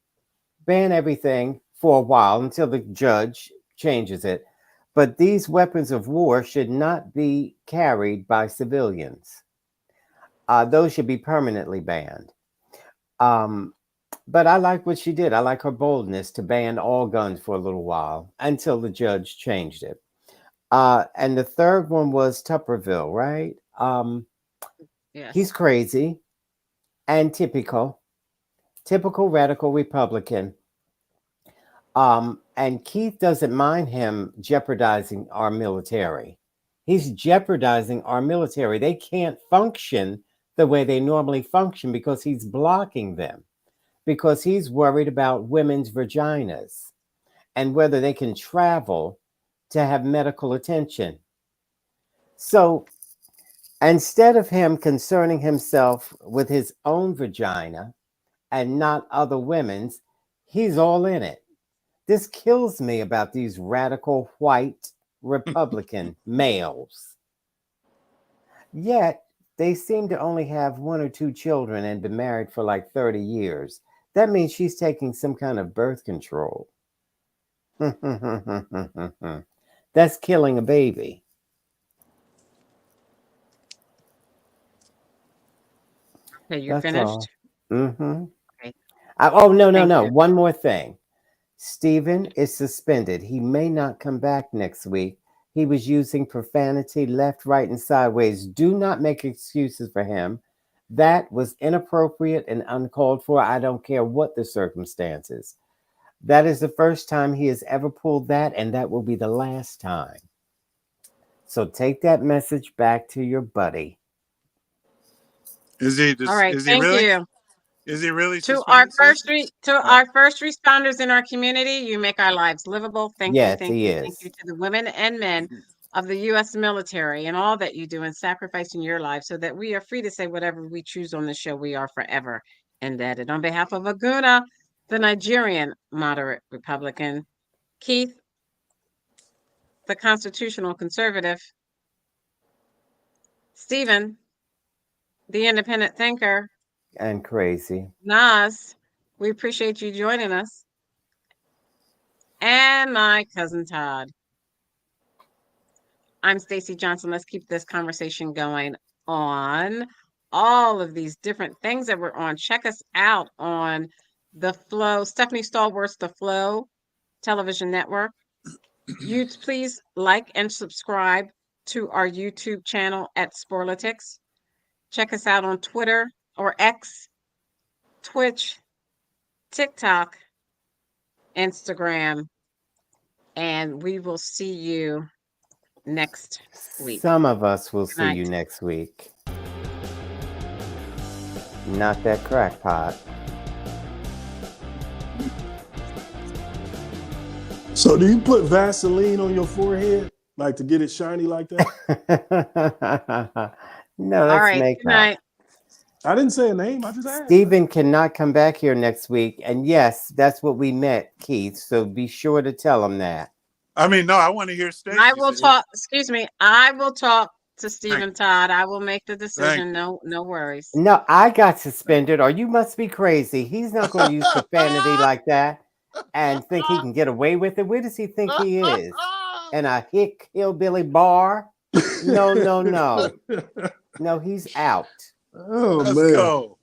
Ban everything for a while until the judge changes it. But these weapons of war should not be carried by civilians. Those should be permanently banned. But I like what she did. I like her boldness to ban all guns for a little while until the judge changed it. And the third one was Tupperville, right? Yes. He's crazy and typical radical Republican. And Keith doesn't mind him jeopardizing our military. He's jeopardizing our military. They can't function the way they normally function because he's blocking them, because he's worried about women's vaginas and whether they can travel to have medical attention. So instead of him concerning himself with his own vagina and not other women's, he's all in it. This kills me about these radical white Republican males. Yet they seem to only have 1 or 2 children and been married for like 30 years. That means she's taking some kind of birth control. That's killing a baby. Okay, you're That's finished? all. Mm-hmm. Okay. No. You. One more thing. Stephen is suspended. He may not come back next week. He was using profanity left, right, and sideways. Do not make excuses for him. That was inappropriate and uncalled for. I don't care what the circumstances. That is the first time he has ever pulled that, and that will be the last time. So take that message back to your buddy. Is he? All right. Is he Thank really? you. Is he really? To our suspended, our first responders in our community, you make our lives livable. Thank Yes, you, he thank you is. to the women and men of the U.S. military and all that you do in sacrificing your lives so that we are free to say whatever we choose on the show. We are forever indebted. On behalf of Aguna, the Nigerian moderate Republican, Keith, the constitutional conservative, Stephen, the independent thinker, And crazy. Nas, we appreciate you joining us. And my cousin Todd. I'm Stacy Johnson. Let's keep this conversation going on all of these different things that we're on. Check us out on The Flow, Stephanie Stallworth's The Flow television network. You please like and subscribe to our YouTube channel at Sporlitiks. Check us out on Twitter or X, Twitch, TikTok, Instagram, and we will see you next week. Some of us will Good see you night. next week. Not that crackpot. So do you put Vaseline on your forehead, like to get it shiny like that? No, All that's right. Good makeup. night. I didn't say a name. I just asked. Stephen cannot come back here next week. And yes, that's what we met, Keith. So be sure to tell him that. I mean, no, I want to hear Stacey. I will say- talk. Excuse me. I will talk to Stephen Todd. I will make the decision. No worries. No, I got suspended, or you must be crazy. He's not going to use profanity like that and think he can get away with it. Where does he think he is? In a hick hillbilly bar? No. No, he's out. Oh, Let's man. go.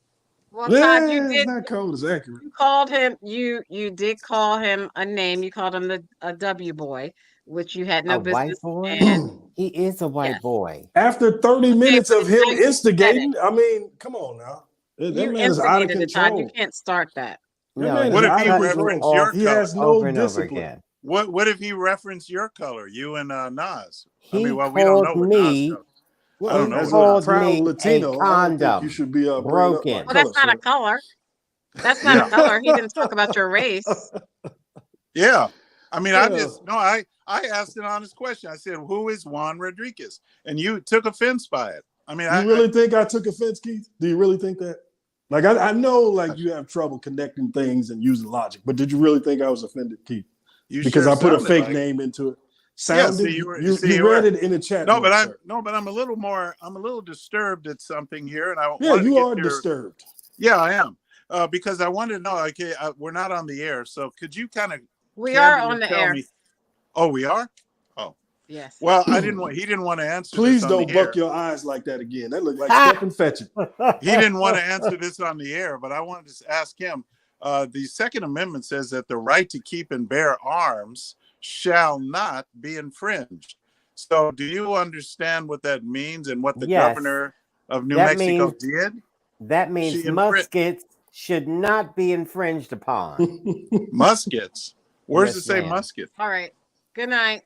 Well, Yeah, Todd, you it's did. not cold. It's accurate. You called him. You did call him a name. You called him a W boy, which you had no A white business. boy? And He is a white Yes. boy. After 30 minutes but of him now you said instigating, I mean, come on now. That you man is out of instigated it, Todd. control. You can't start that. That No, man What is if out he of referenced control. your He has color? no over and over discipline. again. What if he referenced your color, you and Nas? He I mean, well, we don't know called what Nas me. color. Well, I don't know as what a called proud me a Latino, I don't think condom. you should be bringing Broken. up my Well, that's color, not a sir. color. That's not a color. He didn't talk about your race. Yeah. I mean, Yeah. I asked an honest question. I said, who is Juan Rodriguez? And you took offense by it. I mean, You really think I took offense, Keith? Do you really think that? Like, I know, like, you have trouble connecting things and using logic, but did you really think I was offended, Keith? you Because sure I put a sounded fake like- name into it. sounded. you You read it in the chat. No, but sir. I'm a little disturbed at something here, and I Yeah, wanted to you get are your, disturbed. Yeah, I am, because I wanted to know. Okay, we're not on the air, so could you kind of We are on the tell air. me? Oh, we are. Oh, Yes. well, he didn't want to answer. Please this on don't the buck air. your eyes like that again. That looked like Stephen Fetchit. He didn't want to answer this on the air, but I wanted to ask him. The Second Amendment says that the right to keep and bear arms shall not be infringed. So do you understand what that means and what the governor of New Mexico did? That means muskets should not be infringed upon. Muskets? Where's it say muskets? All right. Good night.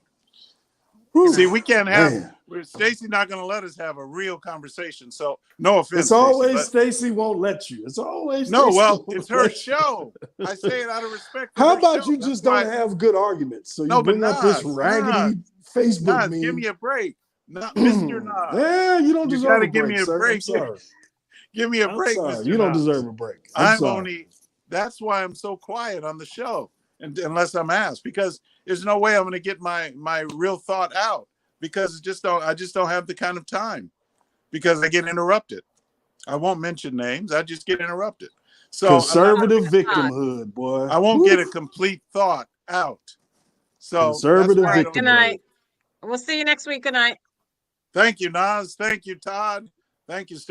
See, we can't have. Stacy's not going to let us have a real conversation. So no offense. It's always Stacy won't let you. It's always no. Stacey Well, it's her show. I say it out of respect. How about you just don't have good arguments? So you bring up this raggedy Facebook meme. Give me a break, not Mr. Nas. Yeah, you don't deserve a break. Give me a break. Sorry. Give me a break, Mr. You don't Nas. deserve a break. That's why I'm so quiet on the show, unless I'm asked, because there's no way I'm going to get my real thought out, because I just don't have the kind of time, because I get interrupted. I won't mention names. I just get interrupted. So conservative victimhood, boy. I won't get a complete thought out. So conservative victimhood. Good night. We'll see you next week. Good night. Thank you, Nas. Thank you, Todd. Thank you, Stacey.